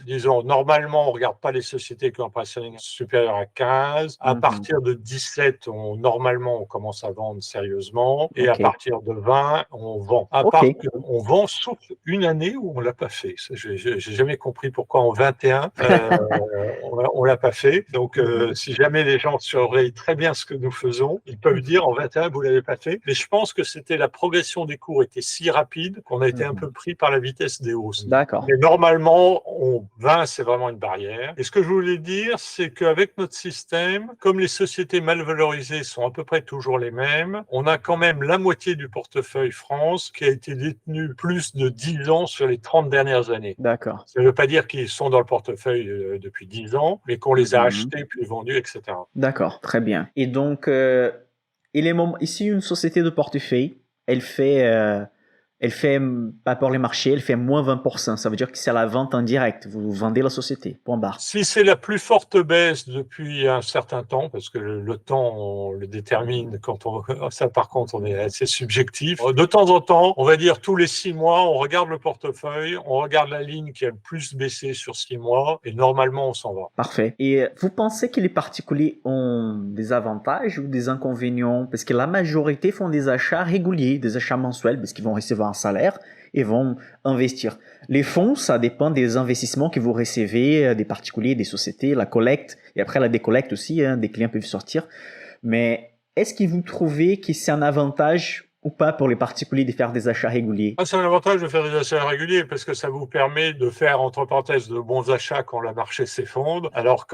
disons, normalement, on regarde pas les sociétés qui ont un pricing supérieur à 15. À partir de 17, normalement, on commence à vendre sérieusement. Et à Ok. partir de 20, on vend. À Ok. part qu'on vend sous une année où on l'a pas fait. J'ai jamais compris pourquoi en 21 on l'a pas fait. Donc si jamais les gens surveillent très bien ce que nous faisons, ils peuvent dire en 21 vous l'avez pas fait. Mais je pense que c'était la progression des cours était si rapide qu'on a été un peu pris par la vitesse des hausses. D'accord. Mais normalement, 20 c'est vraiment une barrière. Et ce que je voulais dire, c'est qu'avec notre système, comme les sociétés mal valorisées sont à peu près toujours les mêmes, on a quand même la moitié du portefeuille France qui a été détenu plus de 10 ans sur les 30 dernières années. D'accord. Ça ne veut pas dire qu'ils sont dans le portefeuille depuis 10 ans, mais qu'on les a achetés puis vendus, etc. D'accord, très bien. Et donc, ici, une société de portefeuille, elle fait, pas pour les marchés, elle fait moins 20%. Ça veut dire que c'est à la vente en direct. Vous vendez la société, point barre. Si c'est la plus forte baisse depuis un certain temps, parce que le temps, on le détermine ça par contre, on est assez subjectif. De temps en temps, on va dire tous les 6 mois, on regarde le portefeuille, on regarde la ligne qui a le plus baissé sur 6 mois, et normalement, on s'en va. Parfait. Et vous pensez que les particuliers ont des avantages ou des inconvénients? Parce que la majorité font des achats réguliers, des achats mensuels, parce qu'ils vont recevoir un salaire et vont investir. Les fonds, ça dépend des investissements que vous recevez, des particuliers, des sociétés, la collecte, et après la décollecte aussi, des clients peuvent sortir. Mais est-ce que vous trouvez que c'est un avantage ou pas pour les particuliers de faire des achats réguliers? C'est un avantage de faire des achats réguliers parce que ça vous permet de faire, entre parenthèses, de bons achats quand le marché s'effondre, alors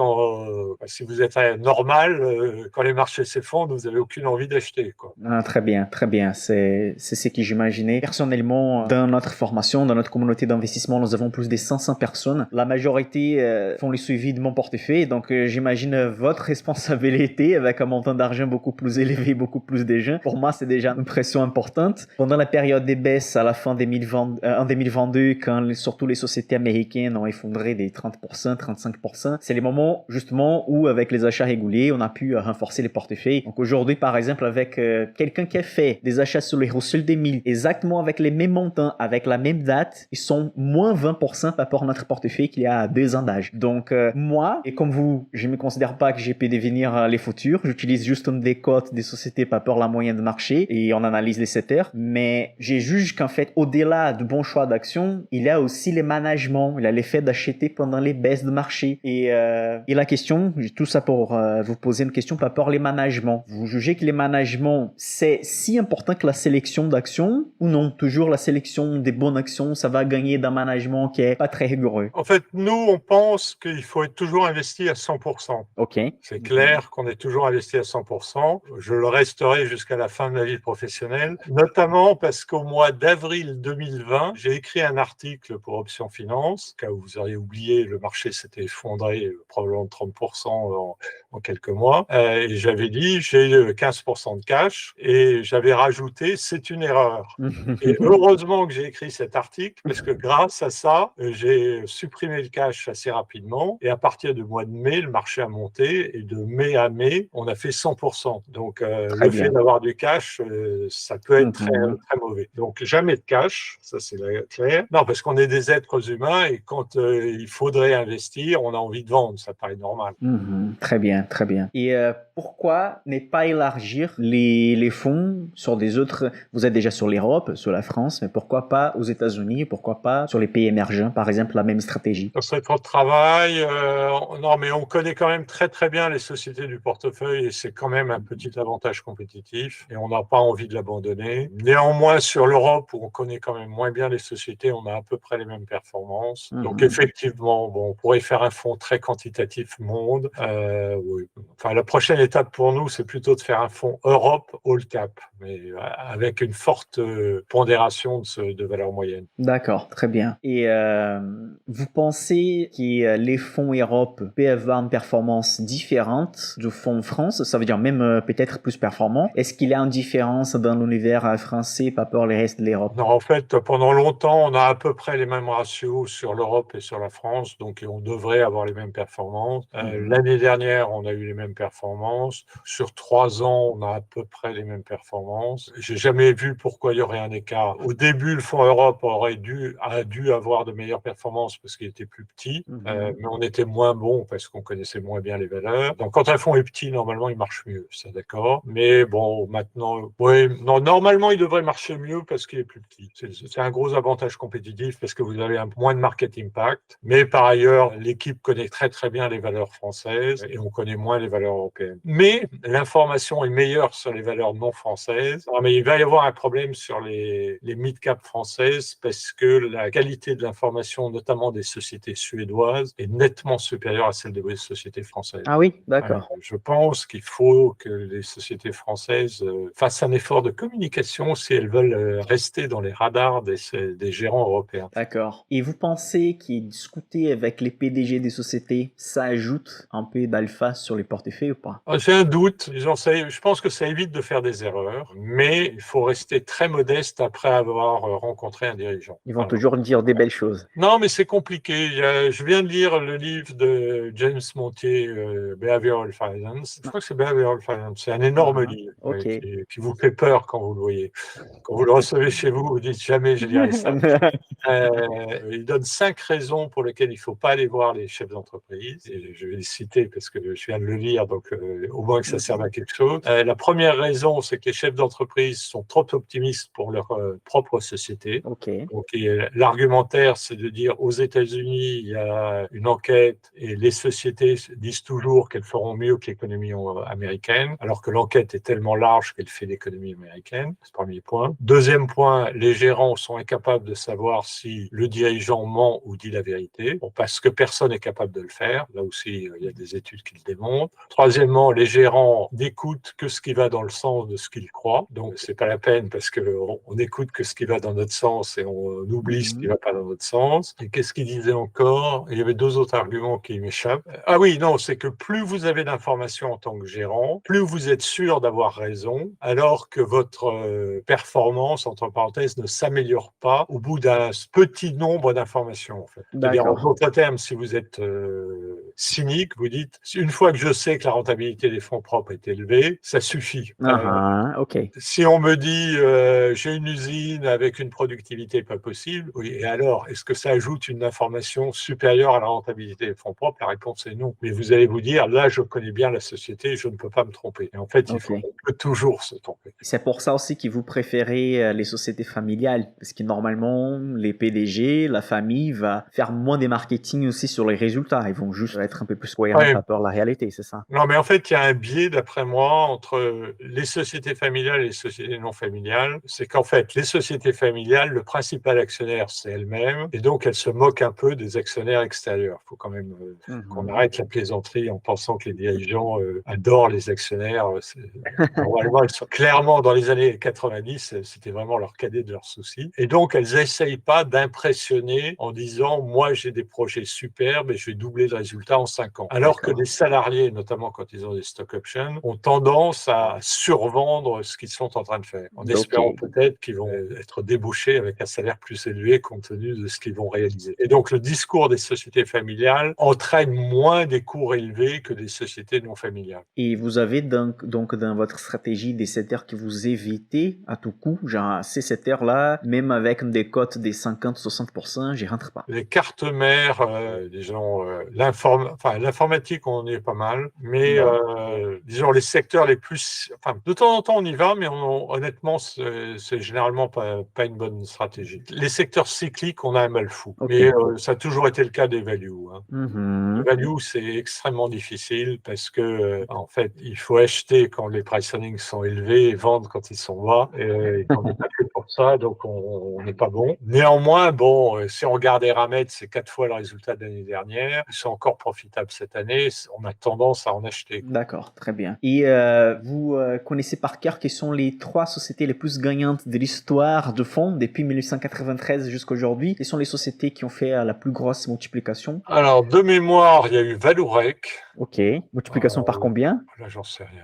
si vous êtes normal, quand les marchés s'effondrent, vous n'avez aucune envie d'acheter, quoi. Très bien, très bien. C'est ce que j'imaginais. Personnellement, dans notre formation, dans notre communauté d'investissement, nous avons plus de 500 personnes. La majorité font le suivi de mon portefeuille, donc j'imagine votre responsabilité avec un montant d'argent beaucoup plus élevé, beaucoup plus de gens. Pour moi, c'est déjà une pression importante. Pendant la période des baisses à la fin 2020, en 2022, quand surtout les sociétés américaines ont effondré des 30%, 35%, c'est les moments justement où avec les achats réguliers, on a pu renforcer les portefeuilles. Donc aujourd'hui, par exemple, avec quelqu'un qui a fait des achats sur les Russell 2000, exactement avec les mêmes montants, avec la même date, ils sont moins 20% par rapport à notre portefeuille qu'il y a 2 ans d'âge. Donc moi, et comme vous, je ne me considère pas que j'ai pu devenir les futurs. J'utilise juste une décote des sociétés par rapport à la moyenne de marché et on analyse les secteurs. Mais je juge qu'en fait, au-delà du bon choix d'action, il y a aussi les managements. Il y a l'effet d'acheter pendant les baisses de marché. Et la question, tout ça pour vous poser une question par rapport aux managements. Vous jugez que les managements, c'est si important que la sélection d'actions ou non? Toujours la sélection des bonnes actions, ça va gagner d'un management qui est pas très rigoureux. En fait, nous, on pense qu'il faut être toujours investi à 100%. Ok. C'est clair qu'on est toujours investi à 100%. Je le resterai jusqu'à la fin de ma vie professionnelle, notamment parce qu'au mois d'avril 2020, j'ai écrit un article pour Option Finance, cas où vous auriez oublié, le marché s'était effondré probablement de 30% en quelques mois. Et j'avais dit, j'ai 15% de cash et j'avais rajouté, c'est une erreur. Et heureusement que j'ai écrit cet article parce que grâce à ça, j'ai supprimé le cash assez rapidement et à partir du mois de mai, le marché a monté et de mai à mai, on a fait 100%. Donc le fait d'avoir du cash, ça peut être très, très mauvais. Donc jamais de cash, ça c'est clair. Non, parce qu'on est des êtres humains et quand il faudrait investir, on a envie de vendre, ça paraît normal. Très bien, très bien. Et pourquoi ne pas élargir les fonds sur des autres... Vous êtes déjà sur l'Europe, sur la France, mais pourquoi pas aux États-Unis, pourquoi pas sur les pays émergents, par exemple, la même stratégie? Ça serait trop de travail. Non, mais on connaît quand même très très bien les sociétés du portefeuille et c'est quand même un petit avantage compétitif et on n'a pas envie de l'abandonner. Néanmoins, sur l'Europe, où on connaît quand même moins bien les sociétés, on a à peu près les mêmes performances. Donc effectivement, bon, on pourrait faire un fonds très quantitatif monde. Oui. Enfin, la prochaine étape pour nous, c'est plutôt de faire un fonds Europe all cap, mais avec une forte pondération de valeur moyenne. D'accord, très bien. Et vous pensez que les fonds Europe peuvent avoir une performance différente du fonds France? Ça veut dire même peut-être plus performant. Est-ce qu'il y a une différence dans l'univers français par rapport au reste de l'Europe? Non, en fait, pendant longtemps, on a à peu près les mêmes ratios sur l'Europe et sur la France, donc on devrait avoir les mêmes performances. L'année dernière, on a eu les mêmes performances. performances. Sur 3 ans, on a à peu près les mêmes performances. J'ai jamais vu pourquoi il y aurait un écart. Au début, le Fonds Europe a dû avoir de meilleures performances parce qu'il était plus petit, mais on était moins bon parce qu'on connaissait moins bien les valeurs. Donc, quand un fonds est petit, normalement, il marche mieux, ça d'accord. Mais bon, maintenant, oui, non, normalement, il devrait marcher mieux parce qu'il est plus petit. C'est un gros avantage compétitif parce que vous avez moins de market impact. Mais par ailleurs, l'équipe connaît très très bien les valeurs françaises et on connaît moins les valeurs européennes. Mais l'information est meilleure sur les valeurs non françaises. Non, mais il va y avoir un problème sur les mid-cap françaises parce que la qualité de l'information, notamment des sociétés suédoises, est nettement supérieure à celle des sociétés françaises. Ah oui, d'accord. Je pense qu'il faut que les sociétés françaises fassent un effort de communication si elles veulent rester dans les radars des gérants européens. D'accord. Et vous pensez que discuter avec les PDG des sociétés, ça ajoute un peu d'alpha sur les portefeuilles ou pas? J'ai un doute. Disons, je pense que ça évite de faire des erreurs, mais il faut rester très modeste après avoir rencontré un dirigeant. Ils vont toujours dire des belles choses. Non, mais c'est compliqué. Je viens de lire le livre de James Montier, Behavioral Finance. Je crois que c'est Behavioral Finance. C'est un énorme livre qui vous fait peur quand vous le voyez. Quand vous le recevez chez vous, vous dites jamais je lirai ça. Il donne 5 raisons pour lesquelles il ne faut pas aller voir les chefs d'entreprise. Et je vais les citer parce que je viens de le lire, donc au moins que ça serve à quelque chose. La première raison, c'est que les chefs d'entreprise sont trop optimistes pour leur propre société. Donc, l'argumentaire, c'est de dire aux États-Unis, il y a une enquête et les sociétés disent toujours qu'elles feront mieux que l'économie américaine, alors que l'enquête est tellement large qu'elle fait l'économie américaine. C'est le premier point. Deuxième point, les gérants sont incapables de savoir si le dirigeant ment ou dit la vérité, parce que personne n'est capable de le faire. Là aussi, il y a des études qui le démontrent. Troisièmement, les gérants n'écoutent que ce qui va dans le sens de ce qu'ils croient. Donc, c'est pas la peine parce qu'on n'écoute que ce qui va dans notre sens et on oublie ce qui va pas dans notre sens. Et qu'est-ce qu'il disait encore? Il y avait 2 autres arguments qui m'échappent. Ah oui, non, c'est que plus vous avez d'informations en tant que gérant, plus vous êtes sûr d'avoir raison, alors que votre performance, entre parenthèses, ne s'améliore pas au bout d'un petit nombre d'informations. En fait. C'est-à-dire, en d'autres termes, si vous êtes cynique, vous dites, une fois que je sais que la rentabilité des fonds propres est élevée, ça suffit. Si on me dit, j'ai une usine avec une productivité pas possible, oui, et alors, est-ce que ça ajoute une information supérieure à la rentabilité des fonds propres? La réponse est non. Mais vous allez vous dire, là, je connais bien la société, je ne peux pas me tromper. Et en fait, on peut toujours se tromper. C'est pour ça aussi que vous préférez les sociétés familiales, parce que normalement, les PDG, la famille va faire moins de marketing aussi sur les résultats. Ils vont juste être un peu plus cohérents par rapport à la réalité, c'est ça? Non, mais en fait, il y a un biais, d'après moi, entre les sociétés familiales et les sociétés non familiales. C'est qu'en fait, les sociétés familiales, le principal actionnaire, c'est elle-même, et donc elle se moque un peu des actionnaires extérieurs. Il faut quand même qu'on arrête la plaisanterie en pensant que les dirigeants adorent les actionnaires. Normalement, elles sont clairement, dans les années 90, c'était vraiment leur cadet de leurs soucis. Et donc, elles n'essayent pas d'impressionner en disant, moi, j'ai des projets superbes et je vais doubler le résultat en 5 ans. Alors que les salariés, notamment quand ils ont des stock options, ont tendance à survendre ce qu'ils sont en train de faire, en espérant peut-être qu'ils vont être débauchés avec un salaire plus élevé compte tenu de ce qu'ils vont réaliser. Et donc, le discours des sociétés familiales entraîne moins des cours élevés que des sociétés non familiales. Et vous avez donc dans votre stratégie des secteurs que vous évitez à tout coup, genre ces secteurs-là, même avec des cotes des 50-60%, j'y rentre pas. Les cartes mères, disons, l'informatique, on y est pas mal, mais disons les secteurs les plus, de temps en temps on y va, mais honnêtement c'est généralement pas une bonne stratégie. Les secteurs cycliques, on a un mal fou, mais ça a toujours été le cas des values. Les values, c'est extrêmement difficile parce que en fait, il faut acheter quand les price earnings sont élevés et vendre quand ils sont bas. Et on n'est pas fait pour ça, donc on n'est pas bon. Néanmoins, si on regarde Eramet, c'est 4 fois le résultat de l'année dernière. Ils sont encore profitables cette année. On a tendance à en acheter. D'accord, très bien. Et vous connaissez par cœur quelles sont les 3 sociétés les plus gagnantes de l'histoire de fonds depuis 1893 jusqu'à aujourd'hui? Quelles sont les sociétés qui ont fait la plus grosse multiplication? Alors, de mémoire, il y a eu Vallourec. Multiplication par combien? Là, j'en sais rien.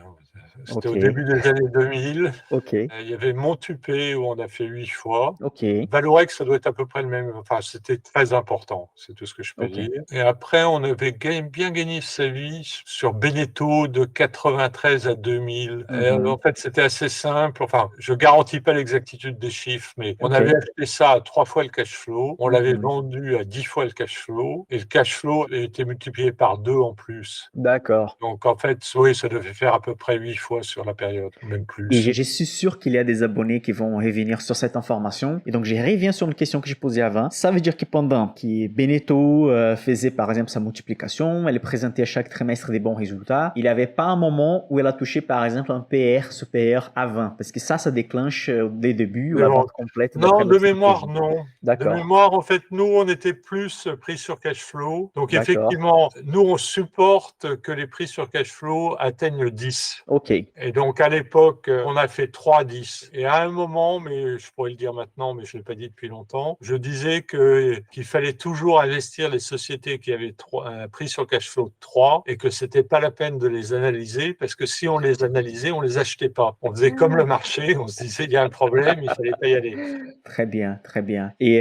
C'était Ok, au début des années 2000. ok, Il y avait Montupet où on a fait 8 fois. ok, Valorex, ça doit être à peu près le même. Enfin, c'était très important, c'est tout ce que je peux ok. dire. Et après, on avait bien gagné sa vie sur Beneteau de 93 à 2000. En Mhm. fait, c'était assez simple. Enfin, je garantis pas l'exactitude des chiffres, mais on Ok. avait acheté ça à 3 fois le cash flow. On l'avait Mhm. vendu à 10 fois le cash flow. Et le cash flow a été multiplié par 2 en plus. D'accord. Donc, en fait, oui, ça devait faire à peu près 8 fois sur la période, même Et plus. je suis sûr qu'il y a des abonnés qui vont revenir sur cette information. Et donc, je reviens sur une question que j'ai posée avant. Ça veut dire que pendant que Beneteau faisait, par exemple, sa multiplication, elle présentait à chaque trimestre des bons résultats, il n'y avait pas un moment où elle a touché, par exemple, un PR supérieur à 20. Parce que ça déclenche dès le début ou Les la vente ventes. complète Non, d'après de votre mémoire, stratégie. non. De D'accord. mémoire, en fait, nous, on était plus pris sur cash flow. Donc, D'accord. effectivement, nous, on supporte que les prix sur cash flow atteignent 10. OK. Et donc, à l'époque, on a fait 3-10. Et à un moment, mais je pourrais le dire maintenant, mais je ne l'ai pas dit depuis longtemps, je disais qu'il fallait toujours investir les sociétés qui avaient un prix sur cash flow de 3 et que c'était pas la peine de les analyser parce que si on les analysait, on les achetait pas. On faisait comme le marché, on se disait il y a un problème, il fallait pas y aller. Très bien, très bien. Et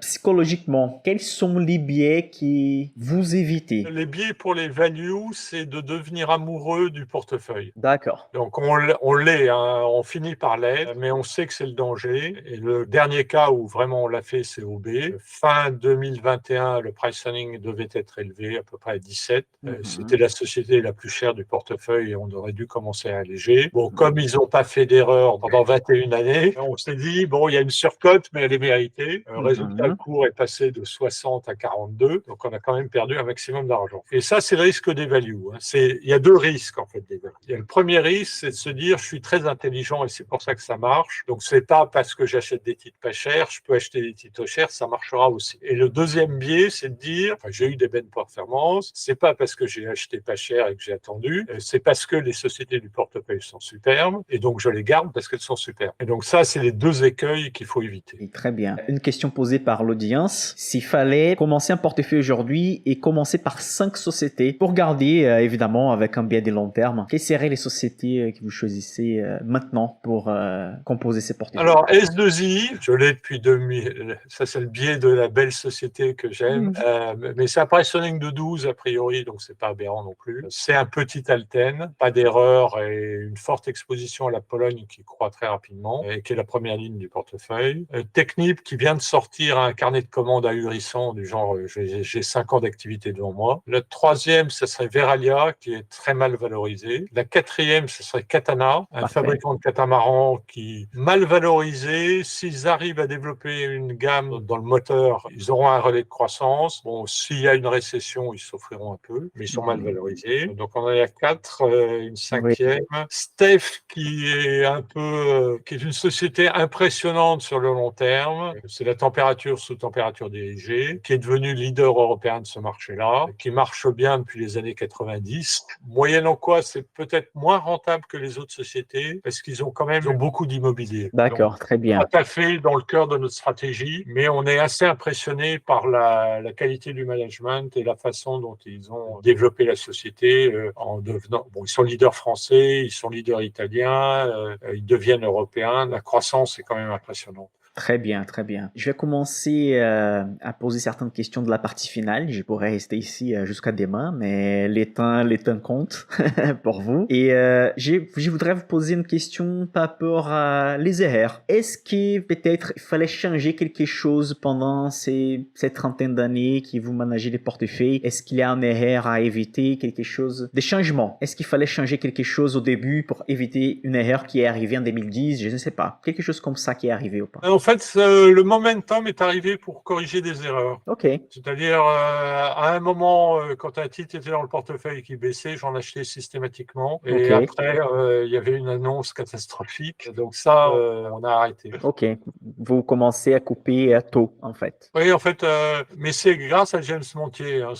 psychologiquement, quels sont les biais qui vous évitez? Les biais pour les values, c'est de devenir amoureux du portefeuille. D'accord. Donc on l'est, hein, on finit par l'être, mais on sait que c'est le danger. Et le dernier cas où vraiment on l'a fait, c'est OB. Fin 2021, le price earning devait être élevé, à peu près à 17. C'était Mhm. la société la plus chère du portefeuille et on aurait dû commencer à alléger. Bon, comme ils n'ont pas fait d'erreur pendant 21 années, on s'est dit, bon, il y a une surcote, mais elle est méritée. Résultat, le Mhm. cours est passé de 60 à 42, donc on a quand même perdu un maximum d'argent. Et ça, c'est le risque des values. Hein. Il y a deux risques, en fait, des values. Il y a le premier risque, c'est de se dire, je suis très intelligent et c'est pour ça que ça marche. Donc, c'est pas parce que j'achète des titres pas chers, je peux acheter des titres chers, ça marchera aussi. Et le deuxième biais, c'est de dire, enfin, j'ai eu des bonnes performances, c'est pas parce que j'ai acheté pas cher et que j'ai attendu, c'est parce que les sociétés du portefeuille sont superbes et donc je les garde parce qu'elles sont superbes. Et donc ça, c'est les deux écueils qu'il faut éviter. Et très bien. Une question posée par l'audience. S'il fallait commencer un portefeuille aujourd'hui et commencer par 5 sociétés pour garder, évidemment, avec un biais de long terme, quelles seraient les sociétés que vous choisissez maintenant pour composer ces portefeuilles? Alors, S2I, je l'ai depuis 2000. Ça, c'est le biais de la belle société que j'aime. Mais c'est un price earning de 12, a priori, donc c'est pas aberrant non plus. C'est un petit Alten, pas d'erreur et une forte exposition à la Pologne qui croît très rapidement et qui est la première ligne du portefeuille. Technip, qui vient de sortir un carnet de commandes ahurissant du genre, j'ai 5 ans d'activité devant moi. Le troisième, ce serait Veralia, qui est très mal valorisé. La quatrième, ce serait Katana, un Parfait. fabricant de catamarans qui mal valorisé. S'ils arrivent à développer une gamme dans le moteur, ils auront un relais de croissance. Bon, s'il y a une récession, ils souffriront un peu, mais ils sont mal valorisés. Donc on en a quatre, une Oui. cinquième. Steph, qui est qui est une société impressionnante sur le long terme. C'est la température sous température dirigée, qui est devenu leader européen de ce marché-là, qui marche bien depuis les années 90. Moyennant quoi, c'est peut-être moins rentable que les autres sociétés parce qu'ils ont quand même beaucoup d'immobilier. Donc, D'accord, très bien. pas tout à fait dans le cœur de notre stratégie, mais on est assez impressionné par la qualité du management et la façon dont ils ont développé la société en devenant. Bon, ils sont leaders français, ils sont leaders italiens, ils deviennent européens. La croissance est quand même impressionnante. Très bien, très bien. Je vais commencer à poser certaines questions de la partie finale. Je pourrais rester ici jusqu'à demain, mais les temps comptent pour vous. Et je voudrais vous poser une question par rapport à les erreurs. Est-ce que peut-être il fallait changer quelque chose pendant cette trentaine d'années que vous managez les portefeuilles? Est-ce qu'il y a une erreur à éviter, quelque chose de changement? Est-ce qu'il fallait changer quelque chose au début pour éviter une erreur qui est arrivée en 2010? Je ne sais pas. Quelque chose comme ça qui est arrivé ou pas? En fait, le momentum est arrivé pour corriger des erreurs. Ok. C'est-à-dire, à un moment, quand un titre était dans le portefeuille qui baissait, j'en achetais systématiquement. Et Ok. après, il y avait une annonce catastrophique. Donc ça, on a arrêté. Ok. Vous commencez à couper tôt, en fait. Oui, en fait, mais c'est grâce à James Montier. Hein.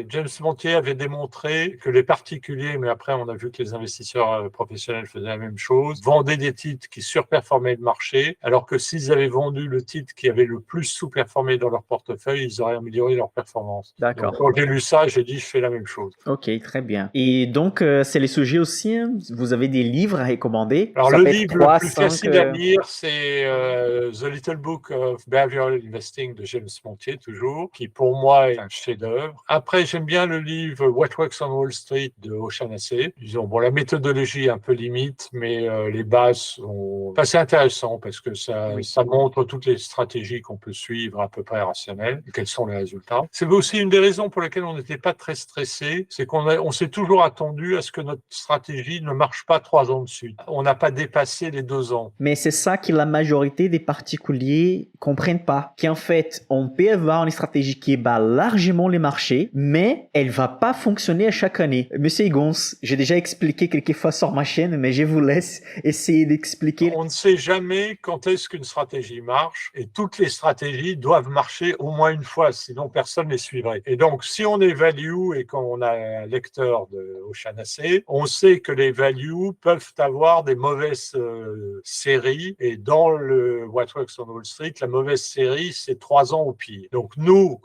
James Montier avait démontré que les particuliers, mais après on a vu que les investisseurs professionnels faisaient la même chose, vendaient des titres qui surperformaient le marché, alors que s'ils avaient vendu le titre qui avait le plus sous-performé dans leur portefeuille, ils auraient amélioré leur performance. D'accord. Donc, quand j'ai lu ça, j'ai dit, je fais la même chose. Ok, très bien. Et donc, c'est les sujets aussi, hein? Vous avez des livres à recommander? Alors, Ça le peut être livre 3, le plus 5, facile à lire, c'est The Little Book of Behavioral Investing de James Montier, toujours, qui pour moi est un chef-d'œuvre. Après, j'aime bien le livre What Works on Wall Street de O'Shaughnessy. Disons, bon, la méthodologie est un peu limite, mais les bases sont assez intéressantes parce que ça montre toutes les stratégies qu'on peut suivre à peu près rationnelles et quels sont les résultats. C'est aussi une des raisons pour lesquelles on n'était pas très stressé, c'est qu'on s'est toujours attendu à ce que notre stratégie ne marche pas 3 ans de suite. On n'a pas dépassé les 2 ans. Mais c'est ça que la majorité des particuliers comprennent pas. Qu'en fait, on peut avoir une stratégie qui bat largement les marchés, mais elle va pas fonctionner à chaque année. Monsieur Higons, j'ai déjà expliqué quelques fois sur ma chaîne, mais je vous laisse essayer d'expliquer. On ne sait jamais quand est-ce qu'une stratégie marche et toutes les stratégies doivent marcher au moins une fois, sinon personne ne les suivrait. Et donc, si on est value et qu'on a un lecteur de O'Shaughnessy, on sait que les values peuvent avoir des mauvaises séries et dans le What Works on Wall Street, la mauvaise série, c'est 3 ans au pire. Donc nous,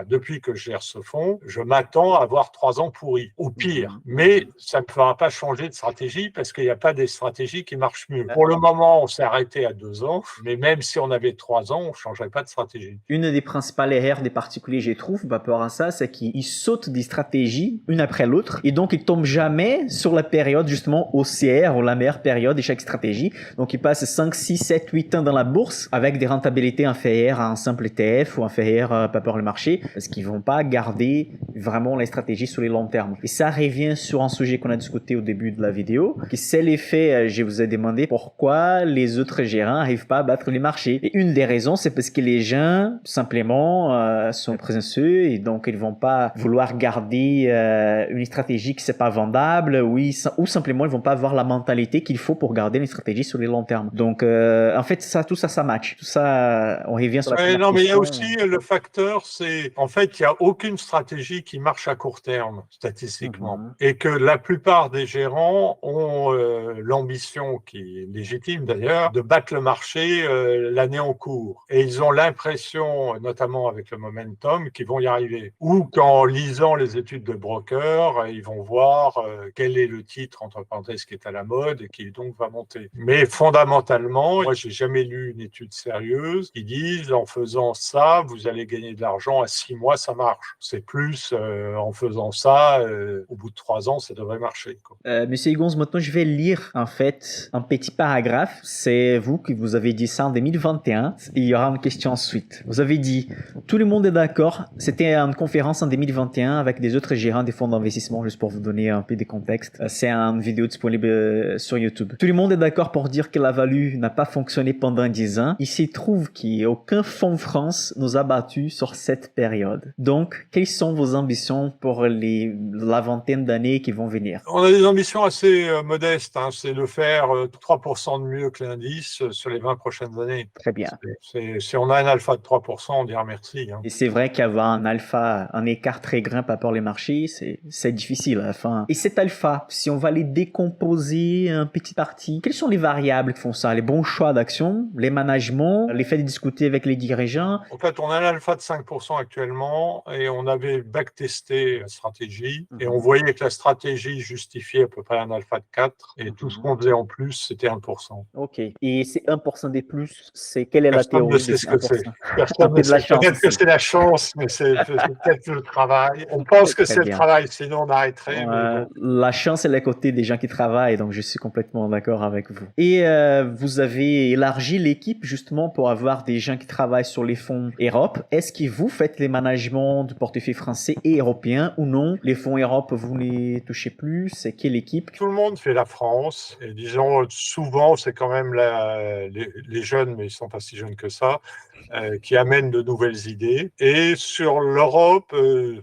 depuis que je gère ce fonds, je m'attends à avoir 3 ans pourris, au pire. Mais ça ne fera pas changer de stratégie parce qu'il n'y a pas des stratégies qui marchent mieux. Pour le moment, on s'est arrêté à 2 ans, mais même si on avait 3 ans, on ne changerait pas de stratégie. Une des principales erreurs des particuliers, je trouve, par rapport à ça, c'est qu'ils sautent des stratégies une après l'autre et donc ils tombent jamais sur la période justement haussière ou la meilleure période de chaque stratégie. Donc ils passent 5, 6, 7, 8 ans dans la bourse avec des rentabilités inférieures à un simple ETF ou inférieures par rapport au marché parce qu'ils vont pas garder vraiment les stratégies sur les longs termes. Et ça revient sur un sujet qu'on a discuté au début de la vidéo, qui c'est l'effet, je vous ai demandé pourquoi les autres gérants n'arrivent pas à battre les marchés. Et une des raisons, c'est parce que les gens, simplement, sont présomptueux et donc ils vont pas vouloir garder une stratégie qui c'est pas vendable, ou simplement ils vont pas avoir la mentalité qu'il faut pour garder une stratégie sur les longs termes. Donc, en fait, tout ça match. Tout ça, on revient sur la première non, mais il y a question. aussi le facteur, c'est en fait, il n'y a aucune stratégie qui marche à court terme, statistiquement. Et que la plupart des gérants ont l'ambition, qui est légitime d'ailleurs, de battre le marché l'année en cours. Et ils ont l'impression, notamment avec le momentum, qu'ils vont y arriver. Ou qu'en lisant les études de brokers, ils vont voir quel est le titre, entre parenthèses, qui est à la mode et qui donc va monter. Mais fondamentalement, moi, j'ai jamais lu une étude sérieuse qui dise en faisant ça, vous allez gagner de l'argent à 6 mois, ça marche. C'est plus en faisant ça, au bout de 3 ans, ça devrait marcher, quoi. Monsieur Higons, maintenant je vais lire en fait un petit paragraphe. C'est vous qui vous avez dit ça en 2021. Il y aura une question ensuite. Vous avez dit, tout le monde est d'accord. C'était une conférence en 2021 avec des autres gérants des fonds d'investissement, juste pour vous donner un peu de contexte. C'est une vidéo disponible sur YouTube. Tout le monde est d'accord pour dire que la value n'a pas fonctionné pendant 10 ans. Il se trouve qu'aucun fonds France nous a battus sur cette période. Donc, quelles sont vos ambitions pour la vingtaine d'années qui vont venir? On a des ambitions assez modestes, hein. C'est de faire 3% de mieux que l'indice sur les 20 prochaines années. Très bien. Si on a un alpha de 3%, on dira merci, hein. Et c'est vrai qu'avoir un alpha, un écart très grand par rapport aux marchés, c'est difficile à la fin. Et cet alpha, si on va les décomposer en petites parties, quelles sont les variables qui font ça? Les bons choix d'action, les managements, l'effet de discuter avec les dirigeants? En fait, on a un alpha de 5% actuellement et on avait backtesté la stratégie et on voyait que la stratégie justifiait à peu près un alpha de 4 et tout ce qu'on faisait en plus, c'était 1%. Ok. Et ces 1% des plus, quelle est la Personne théorie ne sait de ce ces que c'est. 1%? Personne ne sait. Peut-être que c'est la chance, mais c'est peut-être le travail. On pense que Très c'est le bien. travail, sinon on arrêterait. Mais bon. La chance est le côté des gens qui travaillent, donc je suis complètement d'accord avec vous. Et vous avez élargi l'équipe justement pour avoir des gens qui travaillent sur les fonds Europe. Est-ce que vous faites les managements du portefeuille français et européen ou non? Les fonds Europe, vous ne les touchez plus? C'est quelle équipe? Tout le monde fait la France et disons souvent c'est quand même les jeunes, mais ils sont pas si jeunes que ça. qui amène de nouvelles idées. Et sur l'Europe,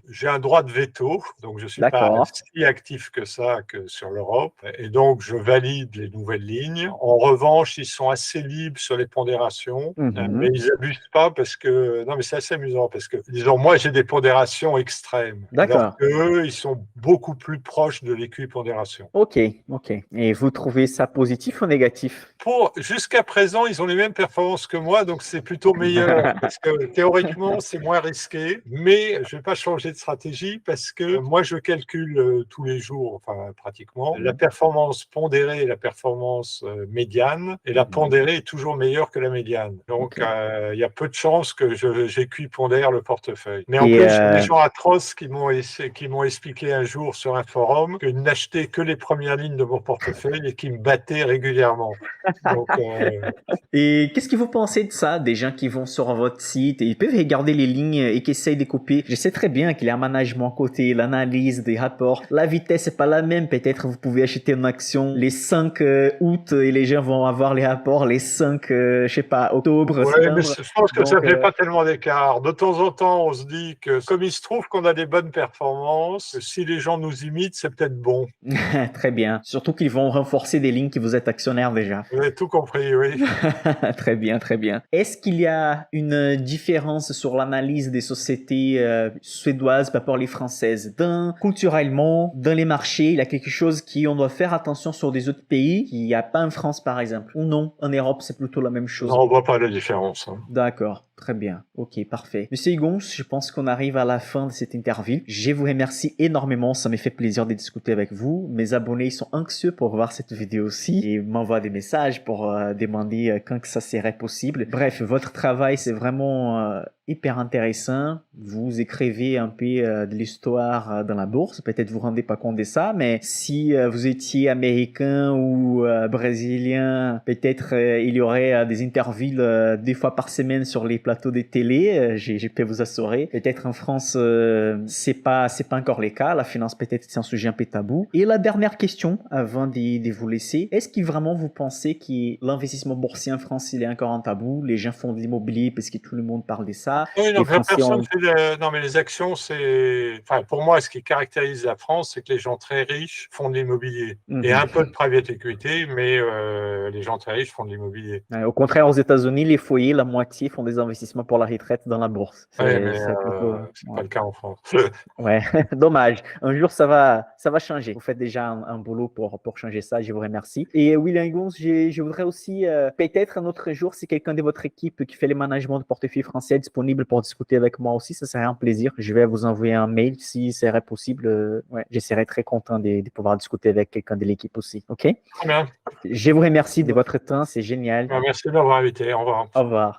j'ai un droit de veto, donc je ne suis pas D'accord. si actif que ça que sur l'Europe. Et donc, je valide les nouvelles lignes. En revanche, ils sont assez libres sur les pondérations, mais ils n'abusent pas parce que... Non, mais c'est assez amusant parce que, disons, moi, j'ai des pondérations extrêmes, alors D'accord. qu'eux, ils sont beaucoup plus proches de l'équipondération. Ok, ok. Et vous trouvez ça positif ou négatif? Jusqu'à présent, ils ont les mêmes performances que moi, donc c'est plutôt meilleur parce que théoriquement, c'est moins risqué. Mais je ne vais pas changer de stratégie parce que moi, je calcule tous les jours, enfin pratiquement, la performance pondérée et la performance médiane. Et la pondérée est toujours meilleure que la médiane. Donc, il y a peu de chances que j'équipondère le portefeuille. Mais en plus, j'ai des gens atroces qui m'ont expliqué un jour sur un forum qu'ils n'achetaient que les premières lignes de mon portefeuille et qui me battaient régulièrement. Donc, Et qu'est-ce que vous pensez de ça, des gens qui vont sur votre site et ils peuvent regarder les lignes et qui essayent de copier? Je sais très bien qu'il y a un management à côté, l'analyse des rapports. La vitesse n'est pas la même. Peut-être vous pouvez acheter une action les 5 août et les gens vont avoir les rapports les 5, je sais pas, octobre, ouais, mais septembre. je pense que Donc, ça ne fait pas tellement d'écart. De temps en temps, on se dit que comme il se trouve qu'on a des bonnes performances, si les gens nous imitent, c'est peut-être bon. Très bien. Surtout qu'ils vont renforcer des lignes que vous êtes actionnaire déjà. Vous avez tout compris, oui. Très bien, très bien. Est-ce qu'il y a une différence sur l'analyse des sociétés suédoises par rapport aux françaises? Culturellement, dans les marchés, il y a quelque chose qui on doit faire attention sur des autres pays qu'il n'y a pas en France, par exemple. Ou non, en Europe, c'est plutôt la même chose. Non, on ne voit pas la différence. D'accord. Très bien. Ok, parfait. Monsieur Higons, je pense qu'on arrive à la fin de cette interview. Je vous remercie énormément. Ça m'a fait plaisir de discuter avec vous. Mes abonnés sont anxieux pour voir cette vidéo aussi et m'envoient des messages pour demander quand que ça serait possible. Bref, votre travail, c'est vraiment hyper intéressant. Vous écrivez un peu de l'histoire dans la bourse. Peut-être vous vous rendez pas compte de ça, mais si vous étiez américain ou brésilien, peut-être il y aurait des interviews 2 fois par semaine sur les plateaux de télé. Je peux vous assurer. Peut-être en France, c'est pas encore le cas. La finance peut-être c'est un sujet un peu tabou. Et la dernière question avant de vous laisser, est-ce que vraiment vous pensez que l'investissement boursier en France il est encore un tabou? Les gens font de l'immobilier parce que tout le monde parle de ça. Oui, non, non, mais les actions, c'est... Enfin, pour moi, ce qui caractérise la France, c'est que les gens très riches font de l'immobilier. Et un peu de private equity, mais les gens très riches font de l'immobilier. Au contraire, aux États-Unis, les foyers, la moitié font des investissements pour la retraite dans la bourse. Oui, mais c'est pas le cas en France. Ouais, dommage. Un jour, ça va changer. Vous faites déjà un boulot pour changer ça. Je vous remercie. Et William Higons, je voudrais aussi, peut-être un autre jour, si quelqu'un de votre équipe qui fait les managements de portefeuille français est disponible pour discuter avec moi aussi, ça serait un plaisir. Je vais vous envoyer un mail si ce serait possible. Ouais, je serais très content de pouvoir discuter avec quelqu'un de l'équipe aussi. OK? Très bien. Je vous remercie de votre temps. C'est génial. Merci de m'avoir invité. Au revoir. Au revoir.